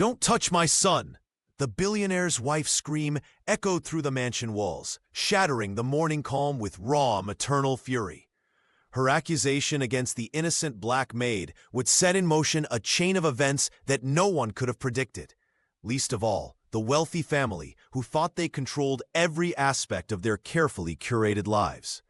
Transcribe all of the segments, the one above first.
"Don't touch my son!" The billionaire's wife's scream echoed through the mansion walls, shattering the morning calm with raw maternal fury. Her accusation against the innocent black maid would set in motion a chain of events that no one could have predicted. Least of all, the wealthy family who thought they controlled every aspect of their carefully curated lives.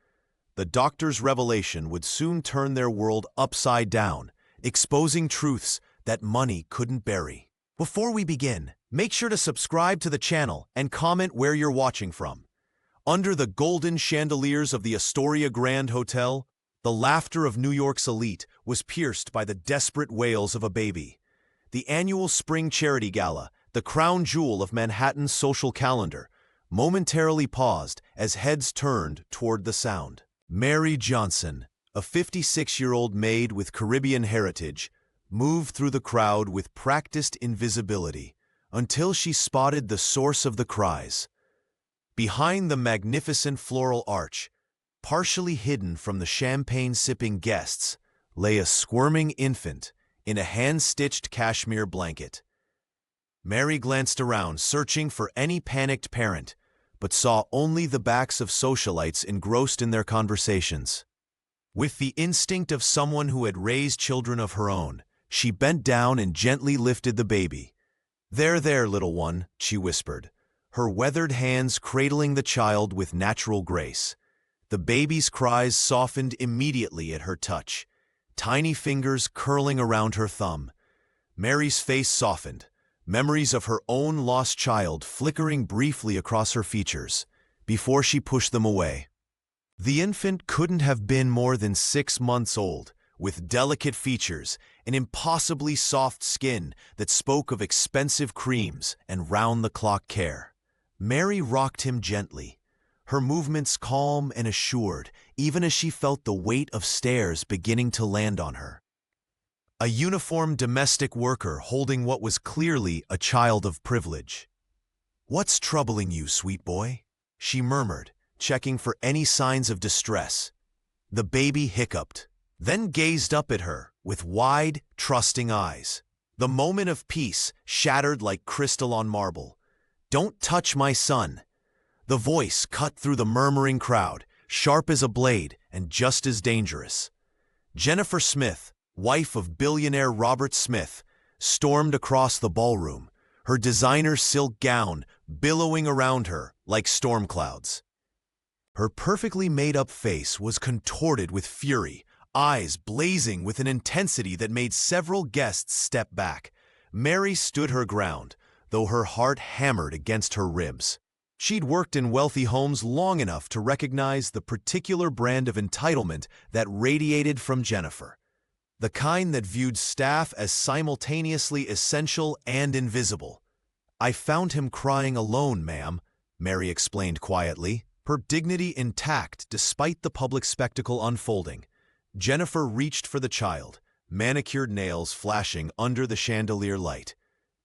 The doctor's revelation would soon turn their world upside down, exposing truths that money couldn't bury. Before we begin, make sure to subscribe to the channel and comment where you're watching from. Under the golden chandeliers of the Astoria Grand Hotel, the laughter of New York's elite was pierced by the desperate wails of a baby. The annual spring charity gala, the crown jewel of Manhattan's social calendar, momentarily paused as heads turned toward the sound. Mary Johnson, a 56-year-old maid with Caribbean heritage, moved through the crowd with practiced invisibility until she spotted the source of the cries. Behind the magnificent floral arch, partially hidden from the champagne-sipping guests, lay a squirming infant in a hand-stitched cashmere blanket. Mary glanced around, searching for any panicked parent, but saw only the backs of socialites engrossed in their conversations. With the instinct of someone who had raised children of her own, she bent down and gently lifted the baby. There, little one," she whispered, her weathered hands cradling the child with natural grace. The baby's cries softened immediately at her touch, tiny fingers curling around her thumb. Mary's face softened, memories of her own lost child flickering briefly across her features, before she pushed them away. The infant couldn't have been more than 6 months old, with delicate features, an impossibly soft skin that spoke of expensive creams and round-the-clock care. Mary rocked him gently, her movements calm and assured, even as she felt the weight of stares beginning to land on her. A uniformed domestic worker holding what was clearly a child of privilege. "What's troubling you, sweet boy?" she murmured, checking for any signs of distress. The baby hiccuped, then gazed up at her with wide, trusting eyes. The moment of peace shattered like crystal on marble. "Don't touch my son." The voice cut through the murmuring crowd, sharp as a blade and just as dangerous. Jennifer Smith, wife of billionaire Robert Smith, stormed across the ballroom, her designer silk gown billowing around her like storm clouds. Her perfectly made-up face was contorted with fury, eyes blazing with an intensity that made several guests step back. Mary stood her ground, though her heart hammered against her ribs. She'd worked in wealthy homes long enough to recognize the particular brand of entitlement that radiated from Jennifer. The kind that viewed staff as simultaneously essential and invisible. "I found him crying alone, ma'am," Mary explained quietly, her dignity intact despite the public spectacle unfolding. Jennifer reached for the child, manicured nails flashing under the chandelier light.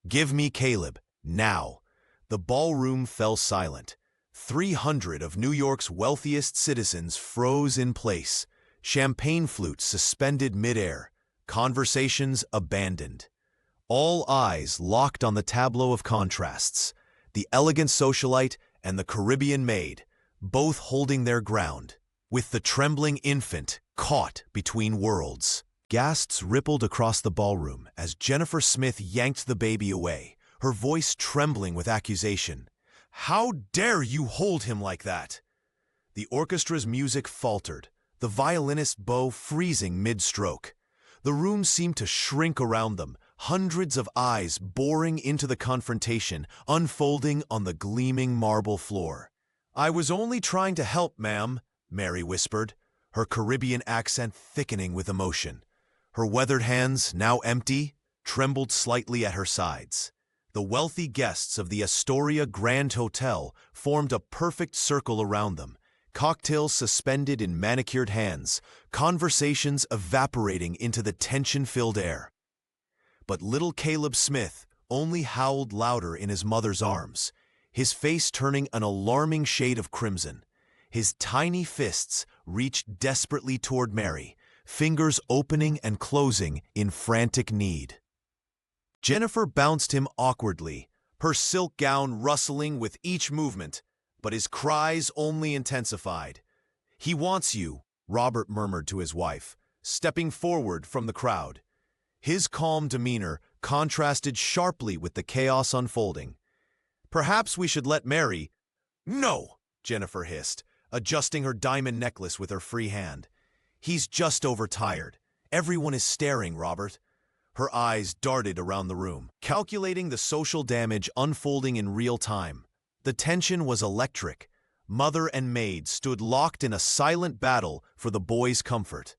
"Give me Caleb, now." The ballroom fell silent. 300 of New York's wealthiest citizens froze in place, champagne flutes suspended midair, conversations abandoned. All eyes locked on the tableau of contrasts, the elegant socialite and the Caribbean maid, both holding their ground, with the trembling infant caught between worlds. Gasps rippled across the ballroom as Jennifer Smith yanked the baby away, her voice trembling with accusation. "How dare you hold him like that?" The orchestra's music faltered, the violinist's bow freezing mid-stroke. The room seemed to shrink around them, hundreds of eyes boring into the confrontation, unfolding on the gleaming marble floor. "I was only trying to help, ma'am," Mary whispered, her Caribbean accent thickening with emotion. Her weathered hands, now empty, trembled slightly at her sides. The wealthy guests of the Astoria Grand Hotel formed a perfect circle around them, cocktails suspended in manicured hands, conversations evaporating into the tension-filled air. But little Caleb Smith only howled louder in his mother's arms, his face turning an alarming shade of crimson. His tiny fists reached desperately toward Mary, fingers opening and closing in frantic need. Jennifer bounced him awkwardly, her silk gown rustling with each movement, but his cries only intensified. "He wants you," Robert murmured to his wife, stepping forward from the crowd. His calm demeanor contrasted sharply with the chaos unfolding. "Perhaps we should let Mary—" "No!" Jennifer hissed, adjusting her diamond necklace with her free hand. "He's just overtired. Everyone is staring, Robert." Her eyes darted around the room, calculating the social damage unfolding in real time. The tension was electric. Mother and maid stood locked in a silent battle for the boy's comfort.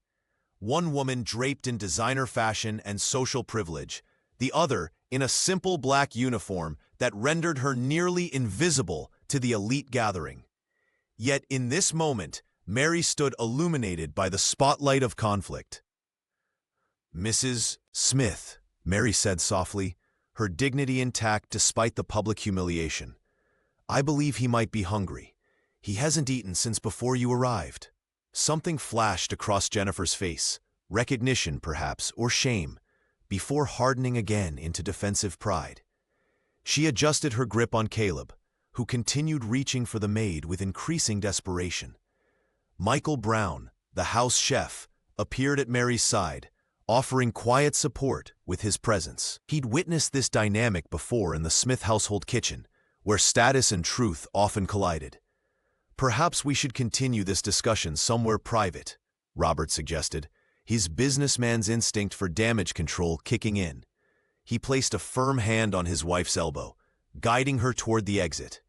One woman draped in designer fashion and social privilege, the other in a simple black uniform that rendered her nearly invisible to the elite gathering. Yet in this moment, Mary stood illuminated by the spotlight of conflict. "Mrs. Smith," Mary said softly, her dignity intact despite the public humiliation. "I believe he might be hungry. He hasn't eaten since before you arrived." Something flashed across Jennifer's face, recognition perhaps, or shame, before hardening again into defensive pride. She adjusted her grip on Caleb, who continued reaching for the maid with increasing desperation. Michael Brown, the house chef, appeared at Mary's side, offering quiet support with his presence. He'd witnessed this dynamic before in the Smith household kitchen, where status and truth often collided. "Perhaps we should continue this discussion somewhere private," Robert suggested, his businessman's instinct for damage control kicking in. He placed a firm hand on his wife's elbow, guiding her toward the exit.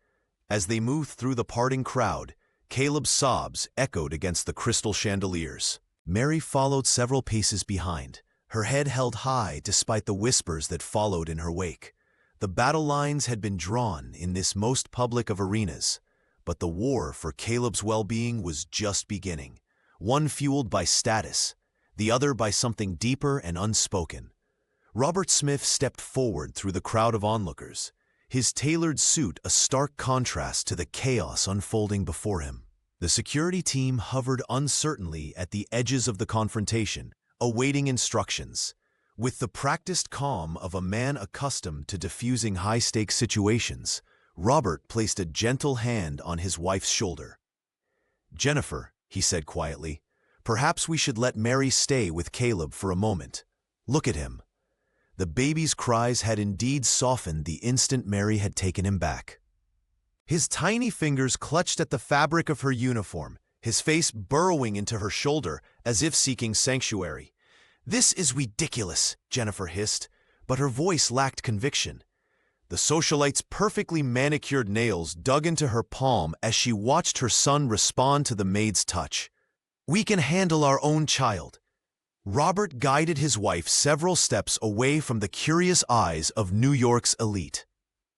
As they moved through the parting crowd, Caleb's sobs echoed against the crystal chandeliers. Mary followed several paces behind, her head held high despite the whispers that followed in her wake. The battle lines had been drawn in this most public of arenas, but the war for Caleb's well-being was just beginning, one fueled by status, the other by something deeper and unspoken. Robert Smith stepped forward through the crowd of onlookers, his tailored suit a stark contrast to the chaos unfolding before him. The security team hovered uncertainly at the edges of the confrontation, awaiting instructions. With the practiced calm of a man accustomed to diffusing high-stakes situations, Robert placed a gentle hand on his wife's shoulder. "Jennifer," he said quietly, "perhaps we should let Mary stay with Caleb for a moment. Look at him." The baby's cries had indeed softened the instant Mary had taken him back. His tiny fingers clutched at the fabric of her uniform, his face burrowing into her shoulder as if seeking sanctuary. "This is ridiculous," Jennifer hissed, but her voice lacked conviction. The socialite's perfectly manicured nails dug into her palm as she watched her son respond to the maid's touch. "We can handle our own child." Robert guided his wife several steps away from the curious eyes of New York's elite.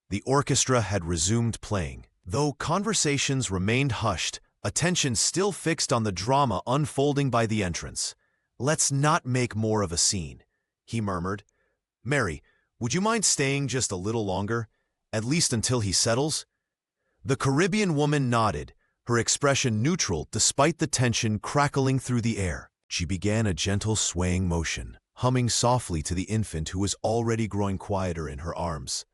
The orchestra had resumed playing. Though conversations remained hushed, attention still fixed on the drama unfolding by the entrance. "Let's not make more of a scene," he murmured. "Mary, would you mind staying just a little longer, at least until he settles?" The Caribbean woman nodded, her expression neutral despite the tension crackling through the air. She began a gentle swaying motion, humming softly to the infant who was already growing quieter in her arms.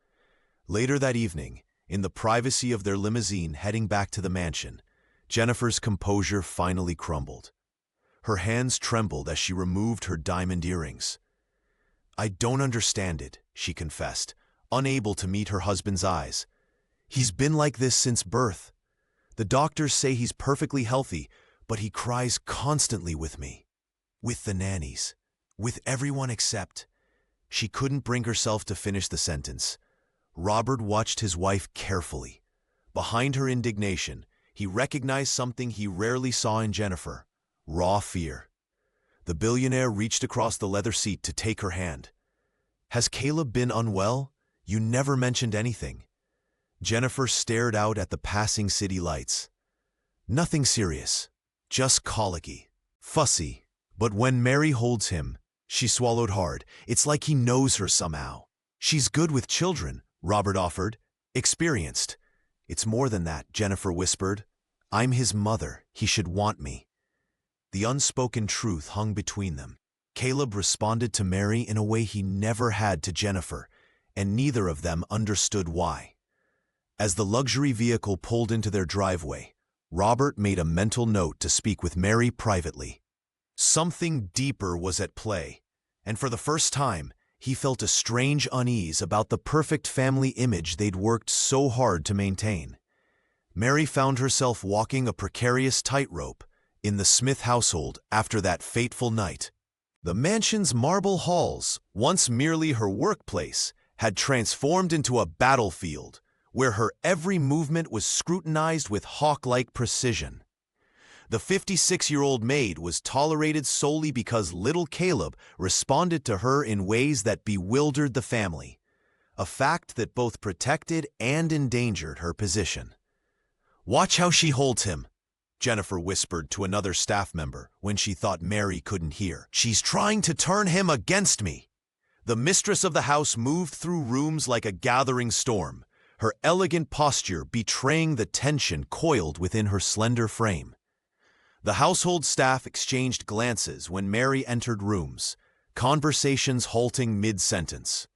Later that evening, in the privacy of their limousine heading back to the mansion, Jennifer's composure finally crumbled. Her hands trembled as she removed her diamond earrings. "I don't understand it," she confessed, unable to meet her husband's eyes. "He's been like this since birth. The doctors say he's perfectly healthy, but he cries constantly with me. With the nannies. With everyone except—" She couldn't bring herself to finish the sentence. Robert watched his wife carefully. Behind her indignation, he recognized something he rarely saw in Jennifer: raw fear. The billionaire reached across the leather seat to take her hand. "Has Caleb been unwell? You never mentioned anything." Jennifer stared out at the passing city lights. "Nothing serious. Just colicky. Fussy. But when Mary holds him," she swallowed hard, "it's like he knows her somehow." "She's good with children," Robert offered. "Experienced." "It's more than that," Jennifer whispered. "I'm his mother. He should want me." The unspoken truth hung between them. Caleb responded to Mary in a way he never had to Jennifer, and neither of them understood why. As the luxury vehicle pulled into their driveway, Robert made a mental note to speak with Mary privately. Something deeper was at play, and for the first time, he felt a strange unease about the perfect family image they'd worked so hard to maintain. Mary found herself walking a precarious tightrope in the Smith household after that fateful night. The mansion's marble halls, once merely her workplace, had transformed into a battlefield where her every movement was scrutinized with hawk-like precision. The 56-year-old maid was tolerated solely because little Caleb responded to her in ways that bewildered the family, a fact that both protected and endangered her position. "Watch how she holds him," Jennifer whispered to another staff member when she thought Mary couldn't hear. "She's trying to turn him against me." The mistress of the house moved through rooms like a gathering storm, her elegant posture betraying the tension coiled within her slender frame. The household staff exchanged glances when Mary entered rooms, conversations halting mid-sentence.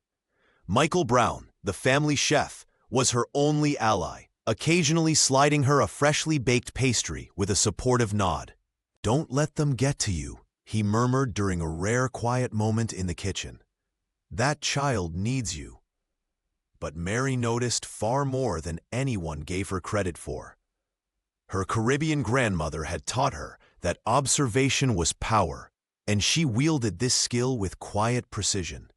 Michael Brown, the family chef, was her only ally, occasionally sliding her a freshly baked pastry with a supportive nod. "Don't let them get to you," he murmured during a rare quiet moment in the kitchen. "That child needs you." But Mary noticed far more than anyone gave her credit for. Her Caribbean grandmother had taught her that observation was power, and she wielded this skill with quiet precision.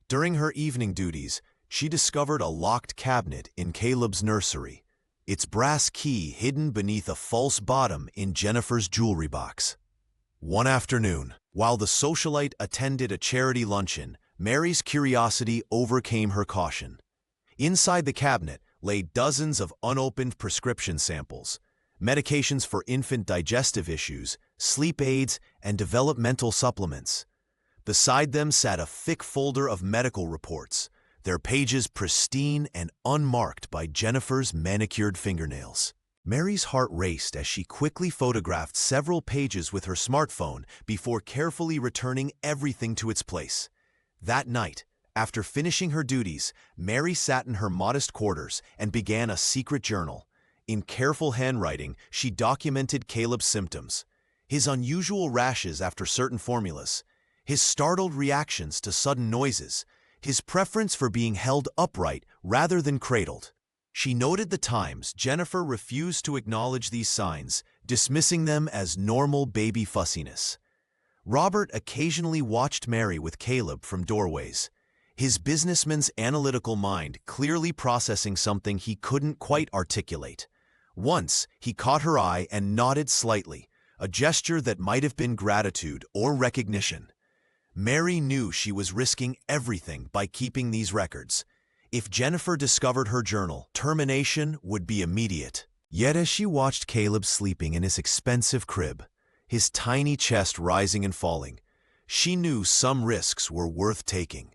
During her evening duties, she discovered a locked cabinet in Caleb's nursery, its brass key hidden beneath a false bottom in Jennifer's jewelry box. One afternoon, while the socialite attended a charity luncheon, Mary's curiosity overcame her caution. Inside the cabinet lay dozens of unopened prescription samples, medications for infant digestive issues, sleep aids, and developmental supplements. Beside them sat a thick folder of medical reports, their pages pristine and unmarked by Jennifer's manicured fingernails. Mary's heart raced as she quickly photographed several pages with her smartphone before carefully returning everything to its place. That night, after finishing her duties, Mary sat in her modest quarters and began a secret journal. In careful handwriting, she documented Caleb's symptoms, his unusual rashes after certain formulas, his startled reactions to sudden noises, his preference for being held upright rather than cradled. She noted the times Jennifer refused to acknowledge these signs, dismissing them as normal baby fussiness. Robert occasionally watched Mary with Caleb from doorways, his businessman's analytical mind clearly processing something he couldn't quite articulate. Once, he caught her eye and nodded slightly, a gesture that might have been gratitude or recognition. Mary knew she was risking everything by keeping these records. If Jennifer discovered her journal, termination would be immediate. Yet as she watched Caleb sleeping in his expensive crib, his tiny chest rising and falling, she knew some risks were worth taking.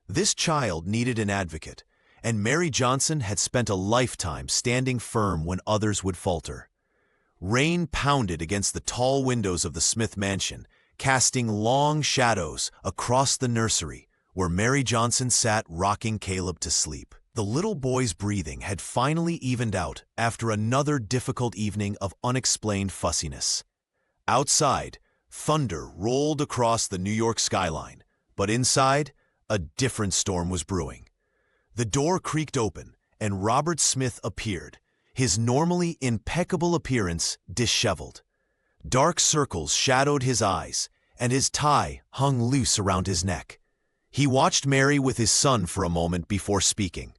This child needed an advocate, and Mary Johnson had spent a lifetime standing firm when others would falter. Rain pounded against the tall windows of the Smith mansion, casting long shadows across the nursery, where Mary Johnson sat rocking Caleb to sleep. The little boy's breathing had finally evened out after another difficult evening of unexplained fussiness. Outside, thunder rolled across the New York skyline, but inside, a different storm was brewing. The door creaked open, and Robert Smith appeared, his normally impeccable appearance disheveled. Dark circles shadowed his eyes, and his tie hung loose around his neck. He watched Mary with his son for a moment before speaking.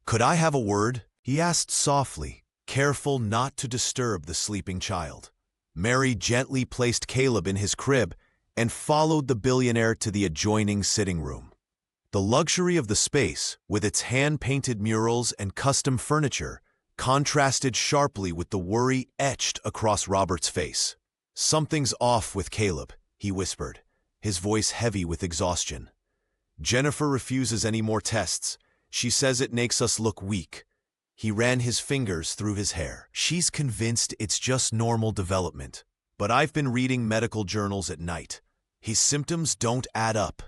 "Could I have a word?" he asked softly, careful not to disturb the sleeping child. Mary gently placed Caleb in his crib and followed the billionaire to the adjoining sitting room. The luxury of the space, with its hand-painted murals and custom furniture, contrasted sharply with the worry etched across Robert's face. "Something's off with Caleb," he whispered, his voice heavy with exhaustion. "Jennifer refuses any more tests. She says it makes us look weak." He ran his fingers through his hair. "She's convinced it's just normal development. But I've been reading medical journals at night. His symptoms don't add up."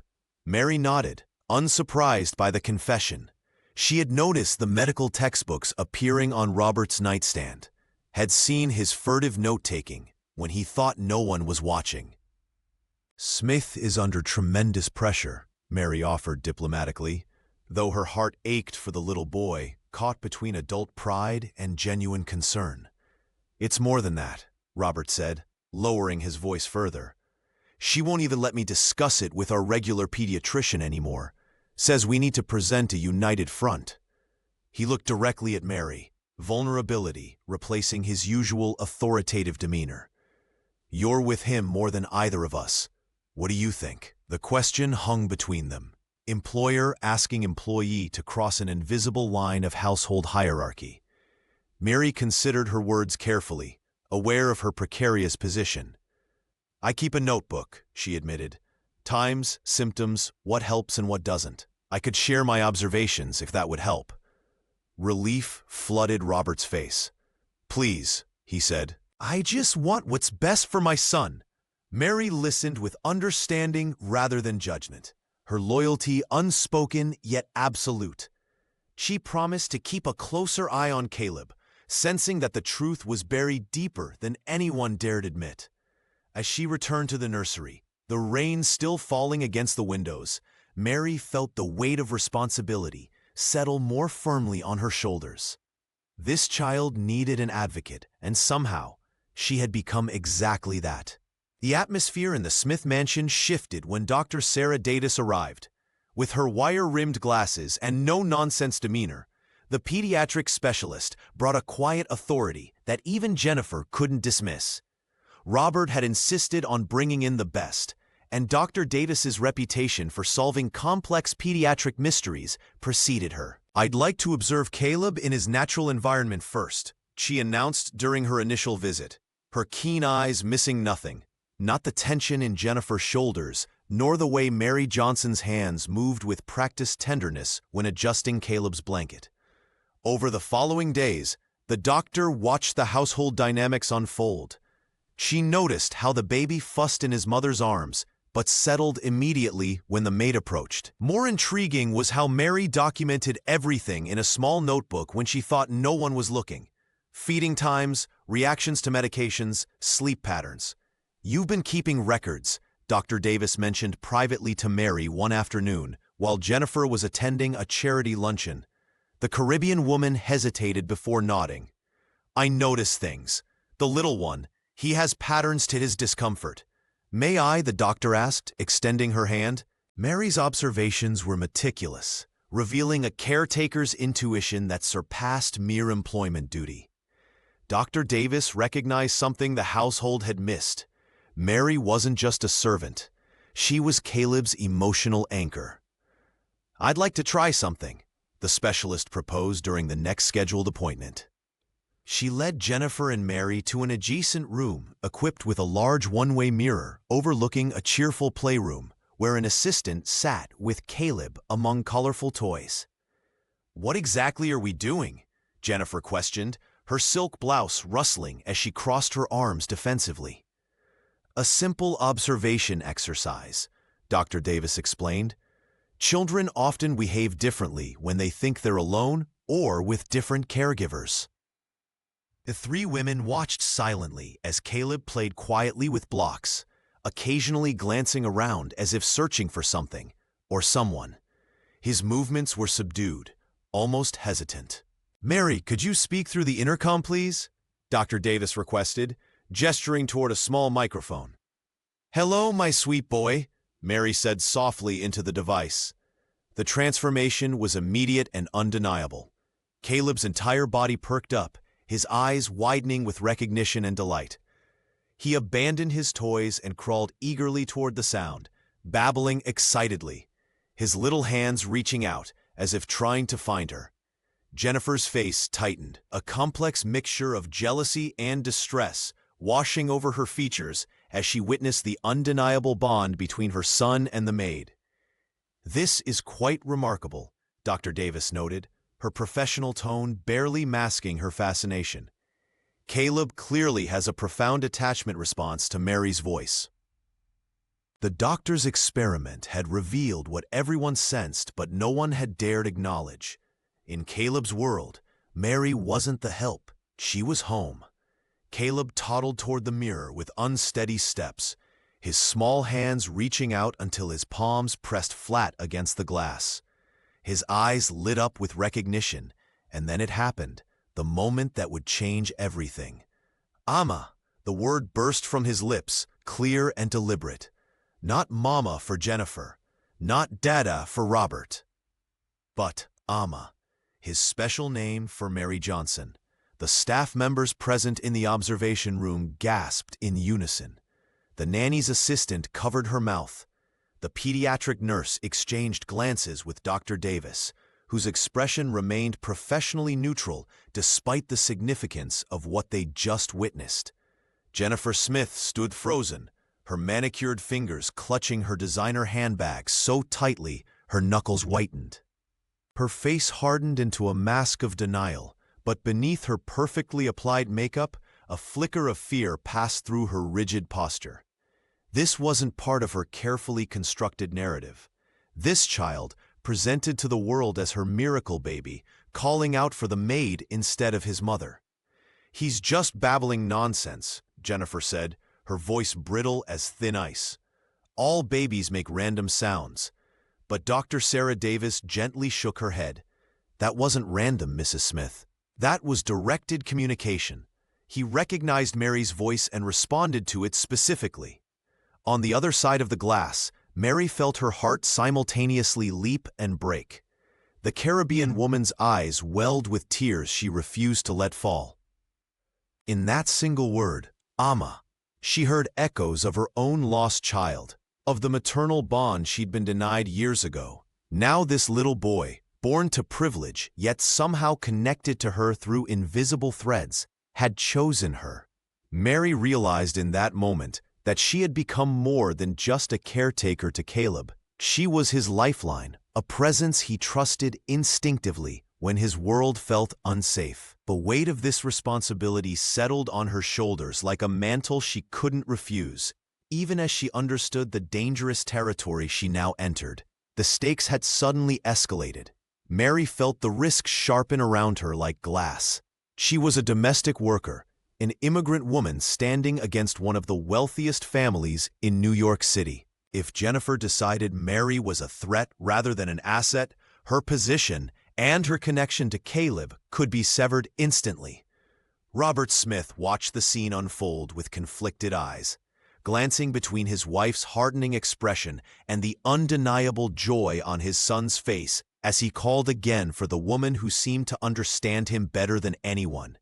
Mary nodded, unsurprised by the confession. She had noticed the medical textbooks appearing on Robert's nightstand, had seen his furtive note-taking when he thought no one was watching. "Smith is under tremendous pressure," Mary offered diplomatically, though her heart ached for the little boy, caught between adult pride and genuine concern. "It's more than that," Robert said, lowering his voice further. "She won't even let me discuss it with our regular pediatrician anymore. Says we need to present a united front." He looked directly at Mary, vulnerability replacing his usual authoritative demeanor. "You're with him more than either of us. What do you think?" The question hung between them, employer asking employee to cross an invisible line of household hierarchy. Mary considered her words carefully, aware of her precarious position. "I keep a notebook," she admitted. "Times, symptoms, what helps and what doesn't. I could share my observations if that would help." Relief flooded Robert's face. "Please," he said. "I just want what's best for my son." Mary listened with understanding rather than judgment, her loyalty unspoken yet absolute. She promised to keep a closer eye on Caleb, sensing that the truth was buried deeper than anyone dared admit. As she returned to the nursery, the rain still falling against the windows, Mary felt the weight of responsibility settle more firmly on her shoulders. This child needed an advocate, and somehow, she had become exactly that. The atmosphere in the Smith mansion shifted when Dr. Sarah Davis arrived. With her wire-rimmed glasses and no-nonsense demeanor, the pediatric specialist brought a quiet authority that even Jennifer couldn't dismiss. Robert had insisted on bringing in the best, and Dr. Davis's reputation for solving complex pediatric mysteries preceded her. "I'd like to observe Caleb in his natural environment first," she announced during her initial visit, her keen eyes missing nothing, not the tension in Jennifer's shoulders, nor the way Mary Johnson's hands moved with practiced tenderness when adjusting Caleb's blanket. Over the following days, the doctor watched the household dynamics unfold. She noticed how the baby fussed in his mother's arms, but settled immediately when the maid approached. More intriguing was how Mary documented everything in a small notebook when she thought no one was looking. Feeding times, reactions to medications, sleep patterns. "You've been keeping records," Dr. Davis mentioned privately to Mary one afternoon while Jennifer was attending a charity luncheon. The Caribbean woman hesitated before nodding. "I notice things. The little one, he has patterns to his discomfort." "May I?" the doctor asked, extending her hand. Mary's observations were meticulous, revealing a caretaker's intuition that surpassed mere employment duty. Dr. Davis recognized something the household had missed. Mary wasn't just a servant. She was Caleb's emotional anchor. "I'd like to try something," the specialist proposed during the next scheduled appointment. She led Jennifer and Mary to an adjacent room equipped with a large one-way mirror overlooking a cheerful playroom where an assistant sat with Caleb among colorful toys. "What exactly are we doing?" Jennifer questioned, her silk blouse rustling as she crossed her arms defensively. "A simple observation exercise," Dr. Davis explained. "Children often behave differently when they think they're alone or with different caregivers." The three women watched silently as Caleb played quietly with blocks, occasionally glancing around as if searching for something or someone. His movements were subdued, almost hesitant. "Mary, could you speak through the intercom, please?" Dr. Davis requested, gesturing toward a small microphone. "Hello, my sweet boy," Mary said softly into the device. The transformation was immediate and undeniable. Caleb's entire body perked up, his eyes widening with recognition and delight. He abandoned his toys and crawled eagerly toward the sound, babbling excitedly, his little hands reaching out as if trying to find her. Jennifer's face tightened, a complex mixture of jealousy and distress washing over her features as she witnessed the undeniable bond between her son and the maid. "This is quite remarkable," Dr. Davis noted, her professional tone barely masking her fascination. "Caleb clearly has a profound attachment response to Mary's voice." The doctor's experiment had revealed what everyone sensed but no one had dared acknowledge. In Caleb's world, Mary wasn't the help, she was home. Caleb toddled toward the mirror with unsteady steps, his small hands reaching out until his palms pressed flat against the glass. His eyes lit up with recognition, and then it happened, the moment that would change everything. "Ama," the word burst from his lips, clear and deliberate. Not Mama for Jennifer, not Dada for Robert, but Ama, his special name for Mary Johnson. The staff members present in the observation room gasped in unison. The nanny's assistant covered her mouth. The pediatric nurse exchanged glances with Dr. Davis, whose expression remained professionally neutral despite the significance of what they just witnessed. Jennifer Smith stood frozen, her manicured fingers clutching her designer handbag so tightly her knuckles whitened. Her face hardened into a mask of denial, but beneath her perfectly applied makeup, a flicker of fear passed through her rigid posture. This wasn't part of her carefully constructed narrative. This child, presented to the world as her miracle baby, calling out for the maid instead of his mother. "He's just babbling nonsense," Jennifer said, her voice brittle as thin ice. "All babies make random sounds." But Dr. Sarah Davis gently shook her head. "That wasn't random, Mrs. Smith. That was directed communication." He recognized Mary's voice and responded to it specifically. On the other side of the glass, Mary felt her heart simultaneously leap and break. The Caribbean woman's eyes welled with tears she refused to let fall. In that single word, Ama, she heard echoes of her own lost child, of the maternal bond she'd been denied years ago. Now this little boy, born to privilege yet somehow connected to her through invisible threads, had chosen her. Mary realized in that moment that she had become more than just a caretaker to Caleb. She was his lifeline, a presence he trusted instinctively when his world felt unsafe. The weight of this responsibility settled on her shoulders like a mantle she couldn't refuse, even as she understood the dangerous territory she now entered. The stakes had suddenly escalated. Mary felt the risk sharpen around her like glass. She was a domestic worker, an immigrant woman standing against one of the wealthiest families in New York City. If Jennifer decided Mary was a threat rather than an asset, her position and her connection to Caleb could be severed instantly. Robert Smith watched the scene unfold with conflicted eyes, glancing between his wife's hardening expression and the undeniable joy on his son's face as he called again for the woman who seemed to understand him better than anyone.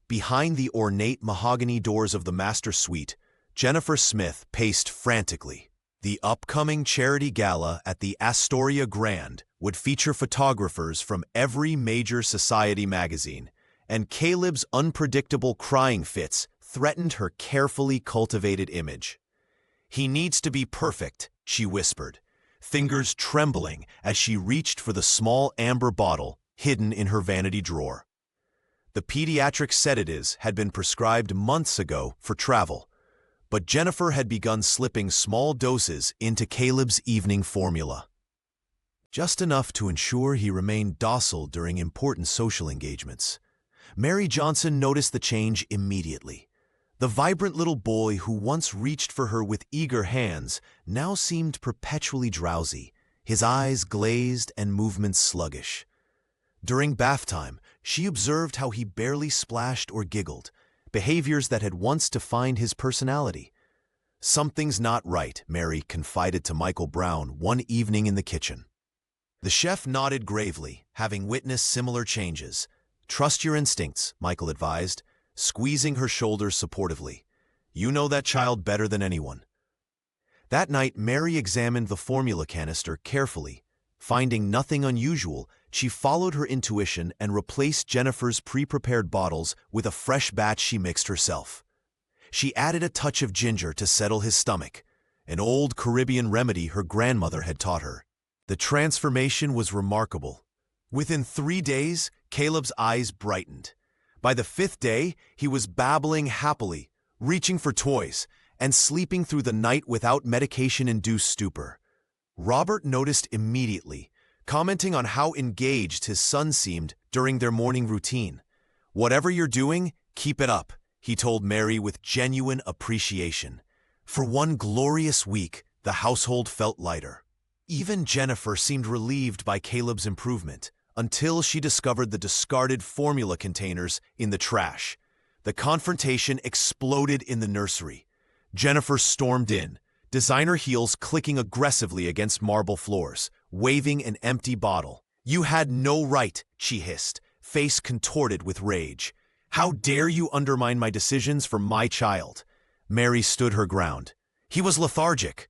Behind the ornate mahogany doors of the master suite, Jennifer Smith paced frantically. The upcoming charity gala at the Astoria Grand would feature photographers from every major society magazine, and Caleb's unpredictable crying fits threatened her carefully cultivated image. "He needs to be perfect," she whispered, fingers trembling as she reached for the small amber bottle hidden in her vanity drawer. The pediatric sedatives had been prescribed months ago for travel, but Jennifer had begun slipping small doses into Caleb's evening formula. Just enough to ensure he remained docile during important social engagements. Mary Johnson noticed the change immediately. The vibrant little boy who once reached for her with eager hands now seemed perpetually drowsy, his eyes glazed and movements sluggish. During bath time, she observed how he barely splashed or giggled, behaviors that had once defined his personality. "Something's not right," Mary confided to Michael Brown one evening in the kitchen. The chef nodded gravely, having witnessed similar changes. "Trust your instincts," Michael advised, squeezing her shoulders supportively. "You know that child better than anyone." That night, Mary examined the formula canister carefully. Finding nothing unusual, she followed her intuition and replaced Jennifer's pre-prepared bottles with a fresh batch she mixed herself. She added a touch of ginger to settle his stomach, an old Caribbean remedy her grandmother had taught her. The transformation was remarkable. Within 3 days, Caleb's eyes brightened. By the 5th day, he was babbling happily, reaching for toys, and sleeping through the night without medication-induced stupor. Robert noticed immediately, commenting on how engaged his son seemed during their morning routine. "Whatever you're doing, keep it up," he told Mary with genuine appreciation. For one glorious week, the household felt lighter. Even Jennifer seemed relieved by Caleb's improvement, until she discovered the discarded formula containers in the trash. The confrontation exploded in the nursery. Jennifer stormed in, designer heels clicking aggressively against marble floors, waving an empty bottle. "You had no right," she hissed, face contorted with rage. "How dare you undermine my decisions for my child?" Mary stood her ground. "He was lethargic."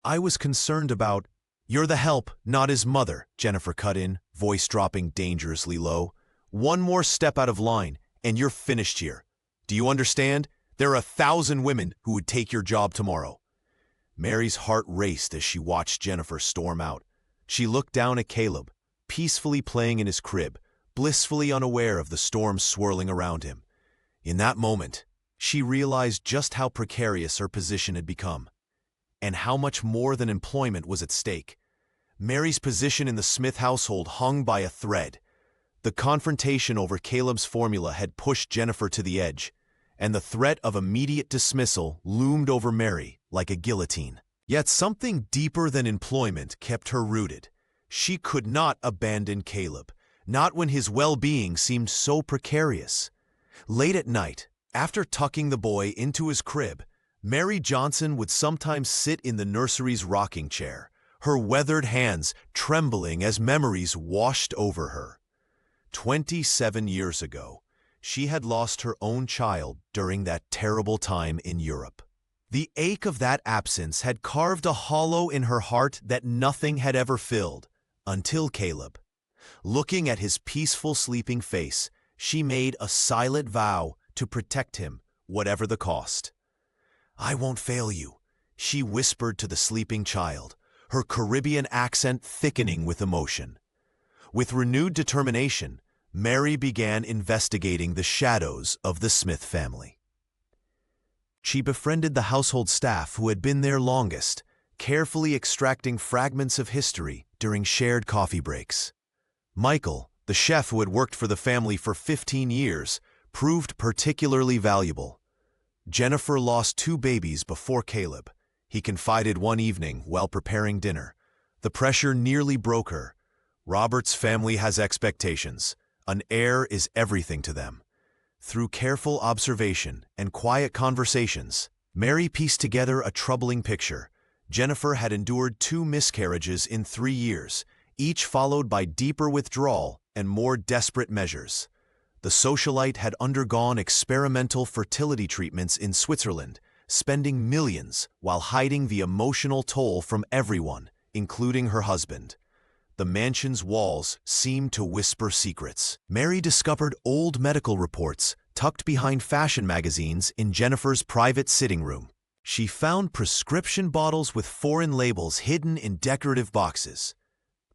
"I was concerned about—" "You're the help, not his mother," Jennifer cut in, voice dropping dangerously low. "One more step out of line, and you're finished here. Do you understand? There are 1,000 women who would take your job tomorrow." Mary's heart raced as she watched Jennifer storm out. She looked down at Caleb, peacefully playing in his crib, blissfully unaware of the storm swirling around him. In that moment, she realized just how precarious her position had become, and how much more than employment was at stake. Mary's position in the Smith household hung by a thread. The confrontation over Caleb's formula had pushed Jennifer to the edge, and the threat of immediate dismissal loomed over Mary like a guillotine. Yet something deeper than employment kept her rooted. She could not abandon Caleb, not when his well-being seemed so precarious. Late at night, after tucking the boy into his crib, Mary Johnson would sometimes sit in the nursery's rocking chair, her weathered hands trembling as memories washed over her. 27 years ago, she had lost her own child during that terrible time in Europe. The ache of that absence had carved a hollow in her heart that nothing had ever filled, until Caleb. Looking at his peaceful sleeping face, she made a silent vow to protect him, whatever the cost. "I won't fail you," she whispered to the sleeping child, her Caribbean accent thickening with emotion. With renewed determination, Mary began investigating the shadows of the Smith family. She befriended the household staff who had been there longest, carefully extracting fragments of history during shared coffee breaks. Michael, the chef who had worked for the family for 15 years, proved particularly valuable. Jennifer lost 2 babies before Caleb, he confided one evening while preparing dinner. The pressure nearly broke her. "Robert's family has expectations. An heir is everything to them." Through careful observation and quiet conversations, Mary pieced together a troubling picture. Jennifer had endured 2 miscarriages in 3 years, each followed by deeper withdrawal and more desperate measures. The socialite had undergone experimental fertility treatments in Switzerland, spending millions while hiding the emotional toll from everyone, including her husband. The mansion's walls seemed to whisper secrets. Mary discovered old medical reports tucked behind fashion magazines in Jennifer's private sitting room. She found prescription bottles with foreign labels hidden in decorative boxes.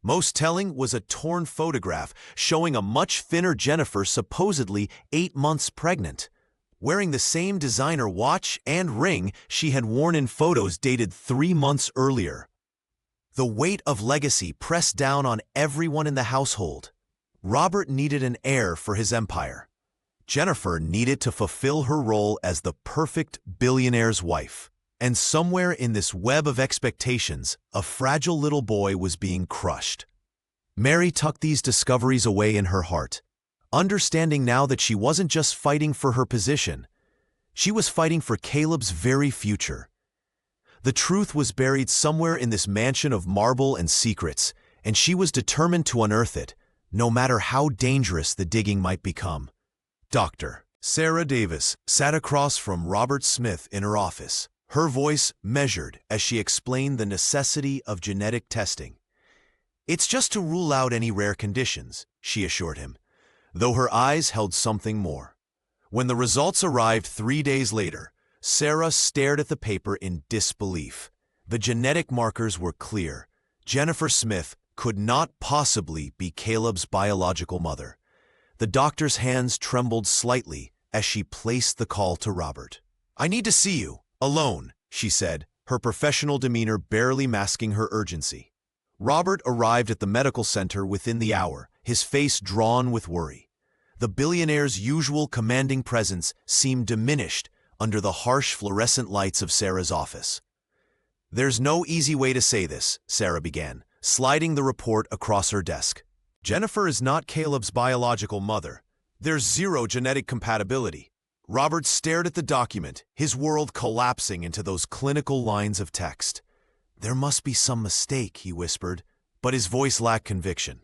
Most telling was a torn photograph showing a much thinner Jennifer, supposedly 8 months pregnant, wearing the same designer watch and ring she had worn in photos dated 3 months earlier. The weight of legacy pressed down on everyone in the household. Robert needed an heir for his empire. Jennifer needed to fulfill her role as the perfect billionaire's wife. And somewhere in this web of expectations, a fragile little boy was being crushed. Mary tucked these discoveries away in her heart, understanding now that she wasn't just fighting for her position. She was fighting for Caleb's very future. The truth was buried somewhere in this mansion of marble and secrets, and she was determined to unearth it, no matter how dangerous the digging might become. Dr. Sarah Davis sat across from Robert Smith in her office, her voice measured as she explained the necessity of genetic testing. "It's just to rule out any rare conditions," she assured him, though her eyes held something more. When the results arrived 3 days later, Sarah stared at the paper in disbelief. The genetic markers were clear. Jennifer Smith could not possibly be Caleb's biological mother. The doctor's hands trembled slightly as she placed the call to Robert. "I need to see you, alone," she said, her professional demeanor barely masking her urgency. Robert arrived at the medical center within the hour, his face drawn with worry. The billionaire's usual commanding presence seemed diminished under the harsh fluorescent lights of Sarah's office. "There's no easy way to say this," Sarah began, sliding the report across her desk. "Jennifer is not Caleb's biological mother. There's zero genetic compatibility." Robert stared at the document, his world collapsing into those clinical lines of text. "There must be some mistake," he whispered, but his voice lacked conviction.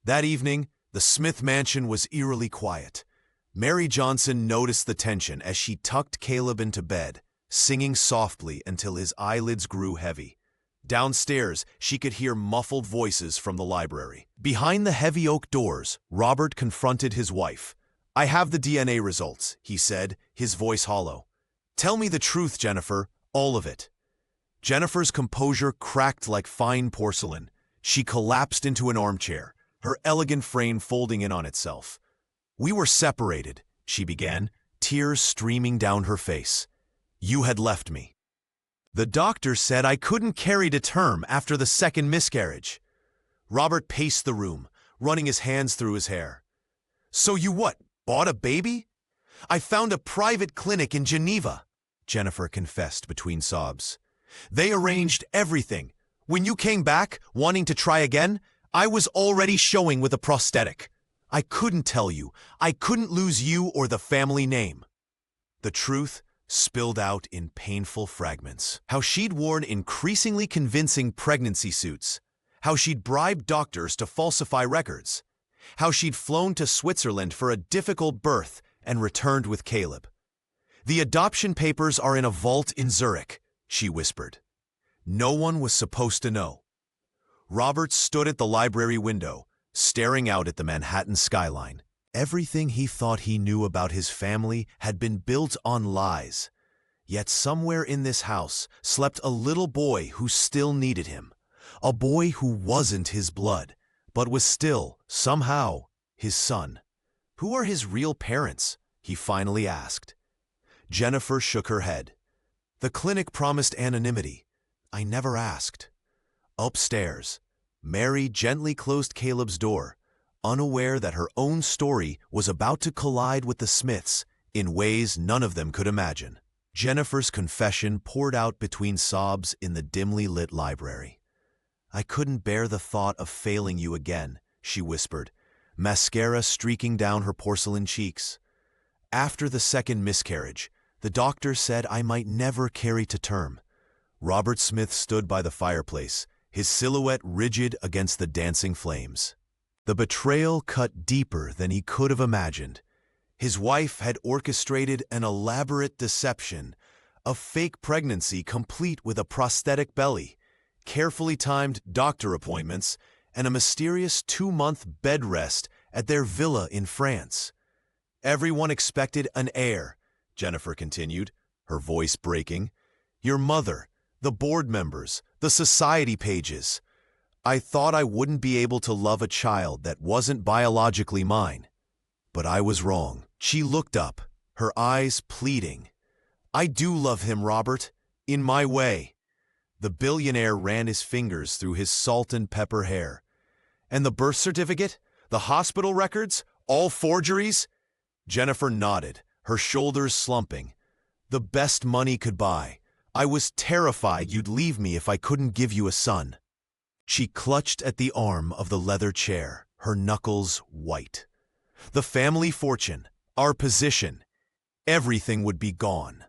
That evening, the Smith mansion was eerily quiet. Mary Johnson noticed the tension as she tucked Caleb into bed, singing softly until his eyelids grew heavy. Downstairs, she could hear muffled voices from the library. Behind the heavy oak doors, Robert confronted his wife. "I have the DNA results," he said, his voice hollow. "Tell me the truth, Jennifer, all of it." Jennifer's composure cracked like fine porcelain. She collapsed into an armchair, her elegant frame folding in on itself. "We were separated," she began, tears streaming down her face. "You had left me. The doctor said I couldn't carry to term after the second miscarriage." Robert paced the room, running his hands through his hair. "So you what, bought a baby?" "I found a private clinic in Geneva," Jennifer confessed between sobs. "They arranged everything. When you came back, wanting to try again, I was already showing with a prosthetic. I couldn't tell you. I couldn't lose you or the family name." The truth spilled out in painful fragments. How she'd worn increasingly convincing pregnancy suits. How she'd bribed doctors to falsify records. How she'd flown to Switzerland for a difficult birth and returned with Caleb. "The adoption papers are in a vault in Zurich," she whispered. No one was supposed to know. Robert stood at the library window, staring out at the Manhattan skyline. Everything he thought he knew about his family had been built on lies. Yet somewhere in this house slept a little boy who still needed him. A boy who wasn't his blood, but was still, somehow, his son. "Who are his real parents?" he finally asked. Jennifer shook her head. "The clinic promised anonymity. I never asked." Upstairs, Mary gently closed Caleb's door, unaware that her own story was about to collide with the Smiths in ways none of them could imagine. Jennifer's confession poured out between sobs in the dimly lit library. "I couldn't bear the thought of failing you again," she whispered, mascara streaking down her porcelain cheeks. "After the second miscarriage, the doctor said I might never carry to term." Robert Smith stood by the fireplace, his silhouette rigid against the dancing flames. The betrayal cut deeper than he could have imagined. His wife had orchestrated an elaborate deception, a fake pregnancy complete with a prosthetic belly, carefully timed doctor appointments, and a mysterious 2-month bed rest at their villa in France. "Everyone expected an heir," Jennifer continued, her voice breaking. "Your mother, the board members, the society pages. I thought I wouldn't be able to love a child that wasn't biologically mine. But I was wrong." She looked up, her eyes pleading. "I do love him, Robert, in my way." The billionaire ran his fingers through his salt and pepper hair. "And the birth certificate? The hospital records? All forgeries?" Jennifer nodded, her shoulders slumping. "The best money could buy. I was terrified you'd leave me if I couldn't give you a son." She clutched at the arm of the leather chair, her knuckles white. "The family fortune, our position, everything would be gone."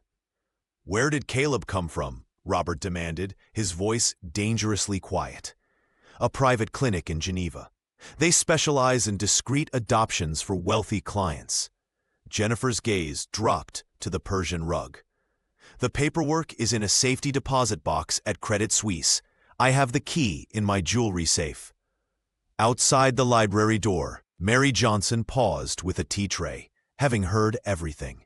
"Where did Caleb come from?" Robert demanded, his voice dangerously quiet. "A private clinic in Geneva. They specialize in discreet adoptions for wealthy clients." Jennifer's gaze dropped to the Persian rug. "The paperwork is in a safety deposit box at Credit Suisse. I have the key in my jewelry safe." Outside the library door, Mary Johnson paused with a tea tray, having heard everything.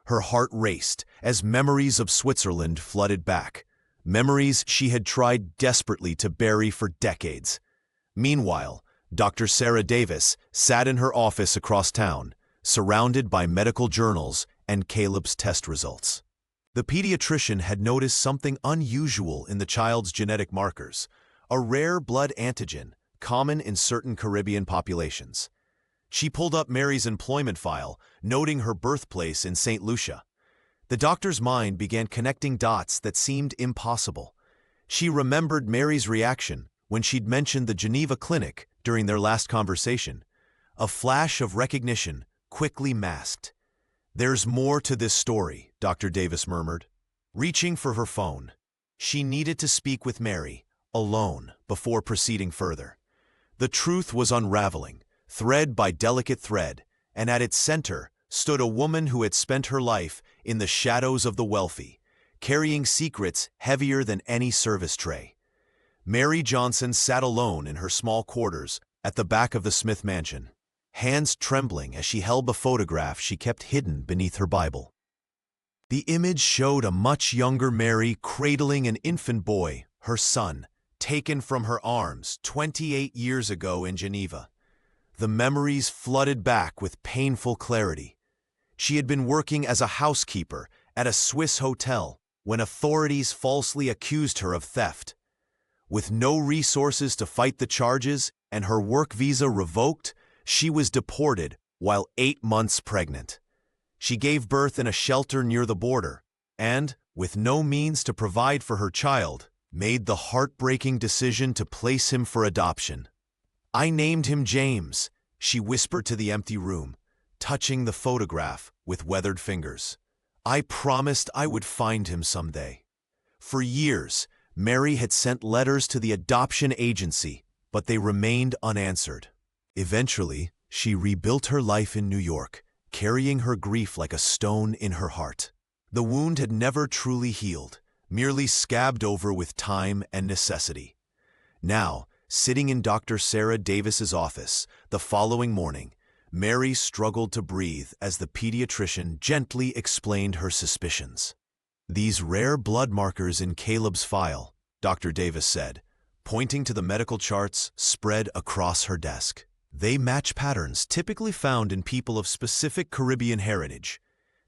Her heart raced as memories of Switzerland flooded back, memories she had tried desperately to bury for decades. Meanwhile, Dr. Sarah Davis sat in her office across town, surrounded by medical journals and Caleb's test results. The pediatrician had noticed something unusual in the child's genetic markers, a rare blood antigen common in certain Caribbean populations. She pulled up Mary's employment file, noting her birthplace in St. Lucia. The doctor's mind began connecting dots that seemed impossible. She remembered Mary's reaction when she'd mentioned the Geneva clinic during their last conversation. A flash of recognition quickly masked. "There's more to this story," Dr. Davis murmured. Reaching for her phone, she needed to speak with Mary, alone, before proceeding further. The truth was unraveling, thread by delicate thread, and at its center stood a woman who had spent her life in the shadows of the wealthy, carrying secrets heavier than any service tray. Mary Johnson sat alone in her small quarters at the back of the Smith mansion, hands trembling as she held the photograph she kept hidden beneath her Bible. The image showed a much younger Mary cradling an infant boy, her son, taken from her arms 28 years ago in Geneva. The memories flooded back with painful clarity. She had been working as a housekeeper at a Swiss hotel when authorities falsely accused her of theft. With no resources to fight the charges and her work visa revoked, she was deported while 8 months pregnant. She gave birth in a shelter near the border and, with no means to provide for her child, made the heartbreaking decision to place him for adoption. "I named him James," she whispered to the empty room, touching the photograph with weathered fingers. "I promised I would find him someday." For years, Mary had sent letters to the adoption agency, but they remained unanswered. Eventually, she rebuilt her life in New York, carrying her grief like a stone in her heart. The wound had never truly healed, merely scabbed over with time and necessity. Now, sitting in Dr. Sarah Davis's office the following morning, Mary struggled to breathe as the pediatrician gently explained her suspicions. "These rare blood markers in Caleb's file," Dr. Davis said, pointing to the medical charts spread across her desk. "They match patterns typically found in people of specific Caribbean heritage.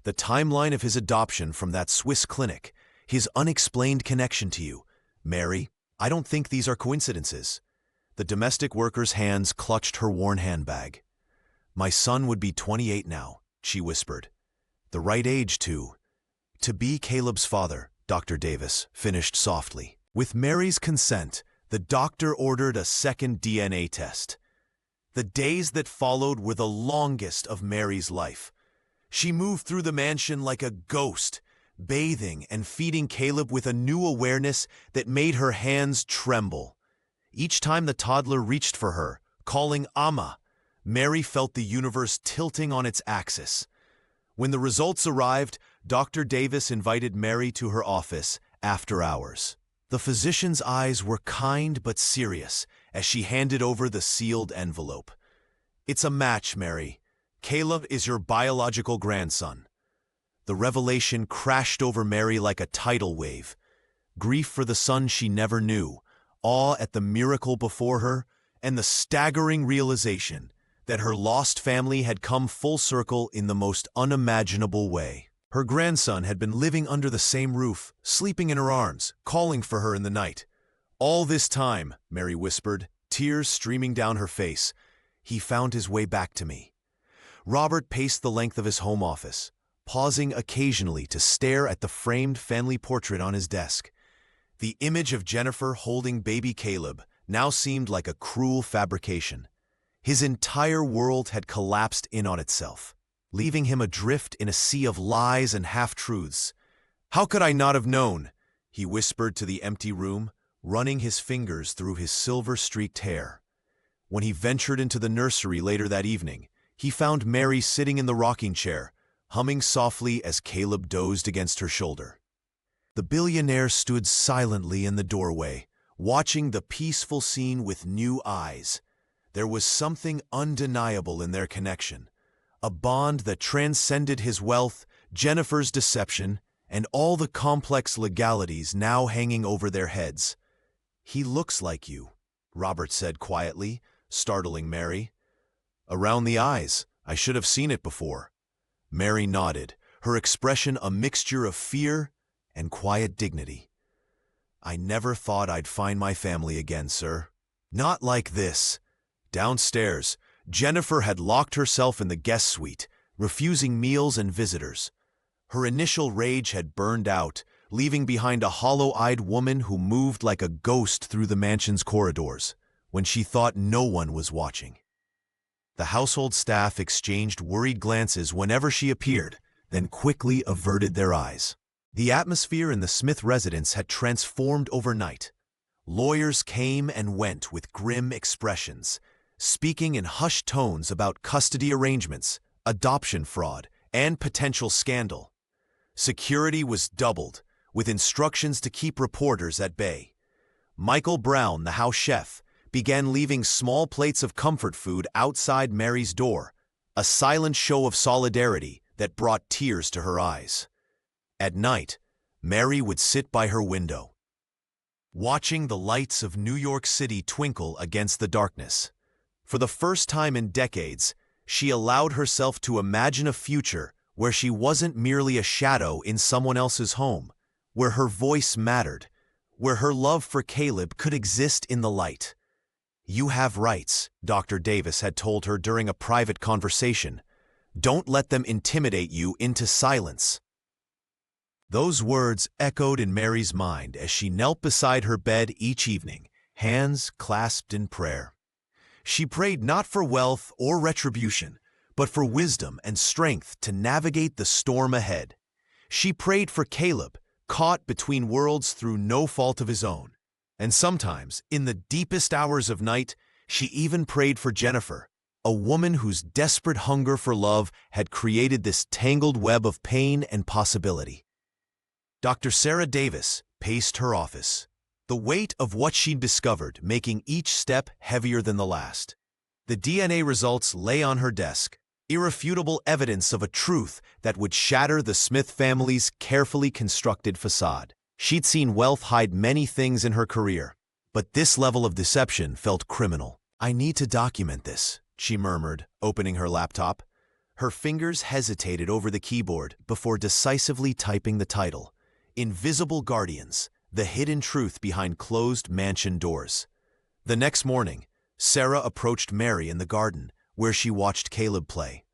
The timeline of his adoption from that Swiss clinic, his unexplained connection to you. Mary, I don't think these are coincidences." The domestic worker's hands clutched her worn handbag. "My son would be 28 now," she whispered. "The right age to be Caleb's father," Dr. Davis finished softly. With Mary's consent, the doctor ordered a second DNA test. The days that followed were the longest of Mary's life. She moved through the mansion like a ghost, bathing and feeding Caleb with a new awareness that made her hands tremble. Each time the toddler reached for her, calling Amma, Mary felt the universe tilting on its axis. When the results arrived, Dr. Davis invited Mary to her office after hours. The physician's eyes were kind but serious as she handed over the sealed envelope. "It's a match, Mary. Caleb is your biological grandson." The revelation crashed over Mary like a tidal wave. Grief for the son she never knew, awe at the miracle before her, and the staggering realization that her lost family had come full circle in the most unimaginable way. Her grandson had been living under the same roof, sleeping in her arms, calling for her in the night. "All this time," Mary whispered, tears streaming down her face, "he found his way back to me." Robert paced the length of his home office, pausing occasionally to stare at the framed family portrait on his desk. The image of Jennifer holding baby Caleb now seemed like a cruel fabrication. His entire world had collapsed in on itself, leaving him adrift in a sea of lies and half-truths. "How could I not have known?" he whispered to the empty room, running his fingers through his silver-streaked hair. When he ventured into the nursery later that evening, he found Mary sitting in the rocking chair, humming softly as Caleb dozed against her shoulder. The billionaire stood silently in the doorway, watching the peaceful scene with new eyes. There was something undeniable in their connection, a bond that transcended his wealth, Jennifer's deception, and all the complex legalities now hanging over their heads. "He looks like you," Robert said quietly, startling Mary. "Around the eyes. I should have seen it before." Mary nodded, her expression a mixture of fear and quiet dignity. "I never thought I'd find my family again, sir. Not like this." Downstairs, Jennifer had locked herself in the guest suite, refusing meals and visitors. Her initial rage had burned out, leaving behind a hollow-eyed woman who moved like a ghost through the mansion's corridors, when she thought no one was watching. The household staff exchanged worried glances whenever she appeared, then quickly averted their eyes. The atmosphere in the Smith residence had transformed overnight. Lawyers came and went with grim expressions, speaking in hushed tones about custody arrangements, adoption fraud, and potential scandal. Security was doubled, with instructions to keep reporters at bay. Michael Brown, the house chef, began leaving small plates of comfort food outside Mary's door, a silent show of solidarity that brought tears to her eyes. At night, Mary would sit by her window, watching the lights of New York City twinkle against the darkness. For the first time in decades, she allowed herself to imagine a future where she wasn't merely a shadow in someone else's home, where her voice mattered, where her love for Caleb could exist in the light. "You have rights," Dr. Davis had told her during a private conversation. "Don't let them intimidate you into silence." Those words echoed in Mary's mind as she knelt beside her bed each evening, hands clasped in prayer. She prayed not for wealth or retribution, but for wisdom and strength to navigate the storm ahead. She prayed for Caleb, caught between worlds through no fault of his own. And sometimes, in the deepest hours of night, she even prayed for Jennifer, a woman whose desperate hunger for love had created this tangled web of pain and possibility. Dr. Sarah Davis paced her office, the weight of what she'd discovered making each step heavier than the last. The DNA results lay on her desk, irrefutable evidence of a truth that would shatter the Smith family's carefully constructed facade. She'd seen wealth hide many things in her career, but this level of deception felt criminal. "I need to document this," she murmured, opening her laptop. Her fingers hesitated over the keyboard before decisively typing the title, "Invisible Guardians: The Hidden Truth Behind Closed Mansion Doors." The next morning, Sarah approached Mary in the garden, where she watched Caleb play.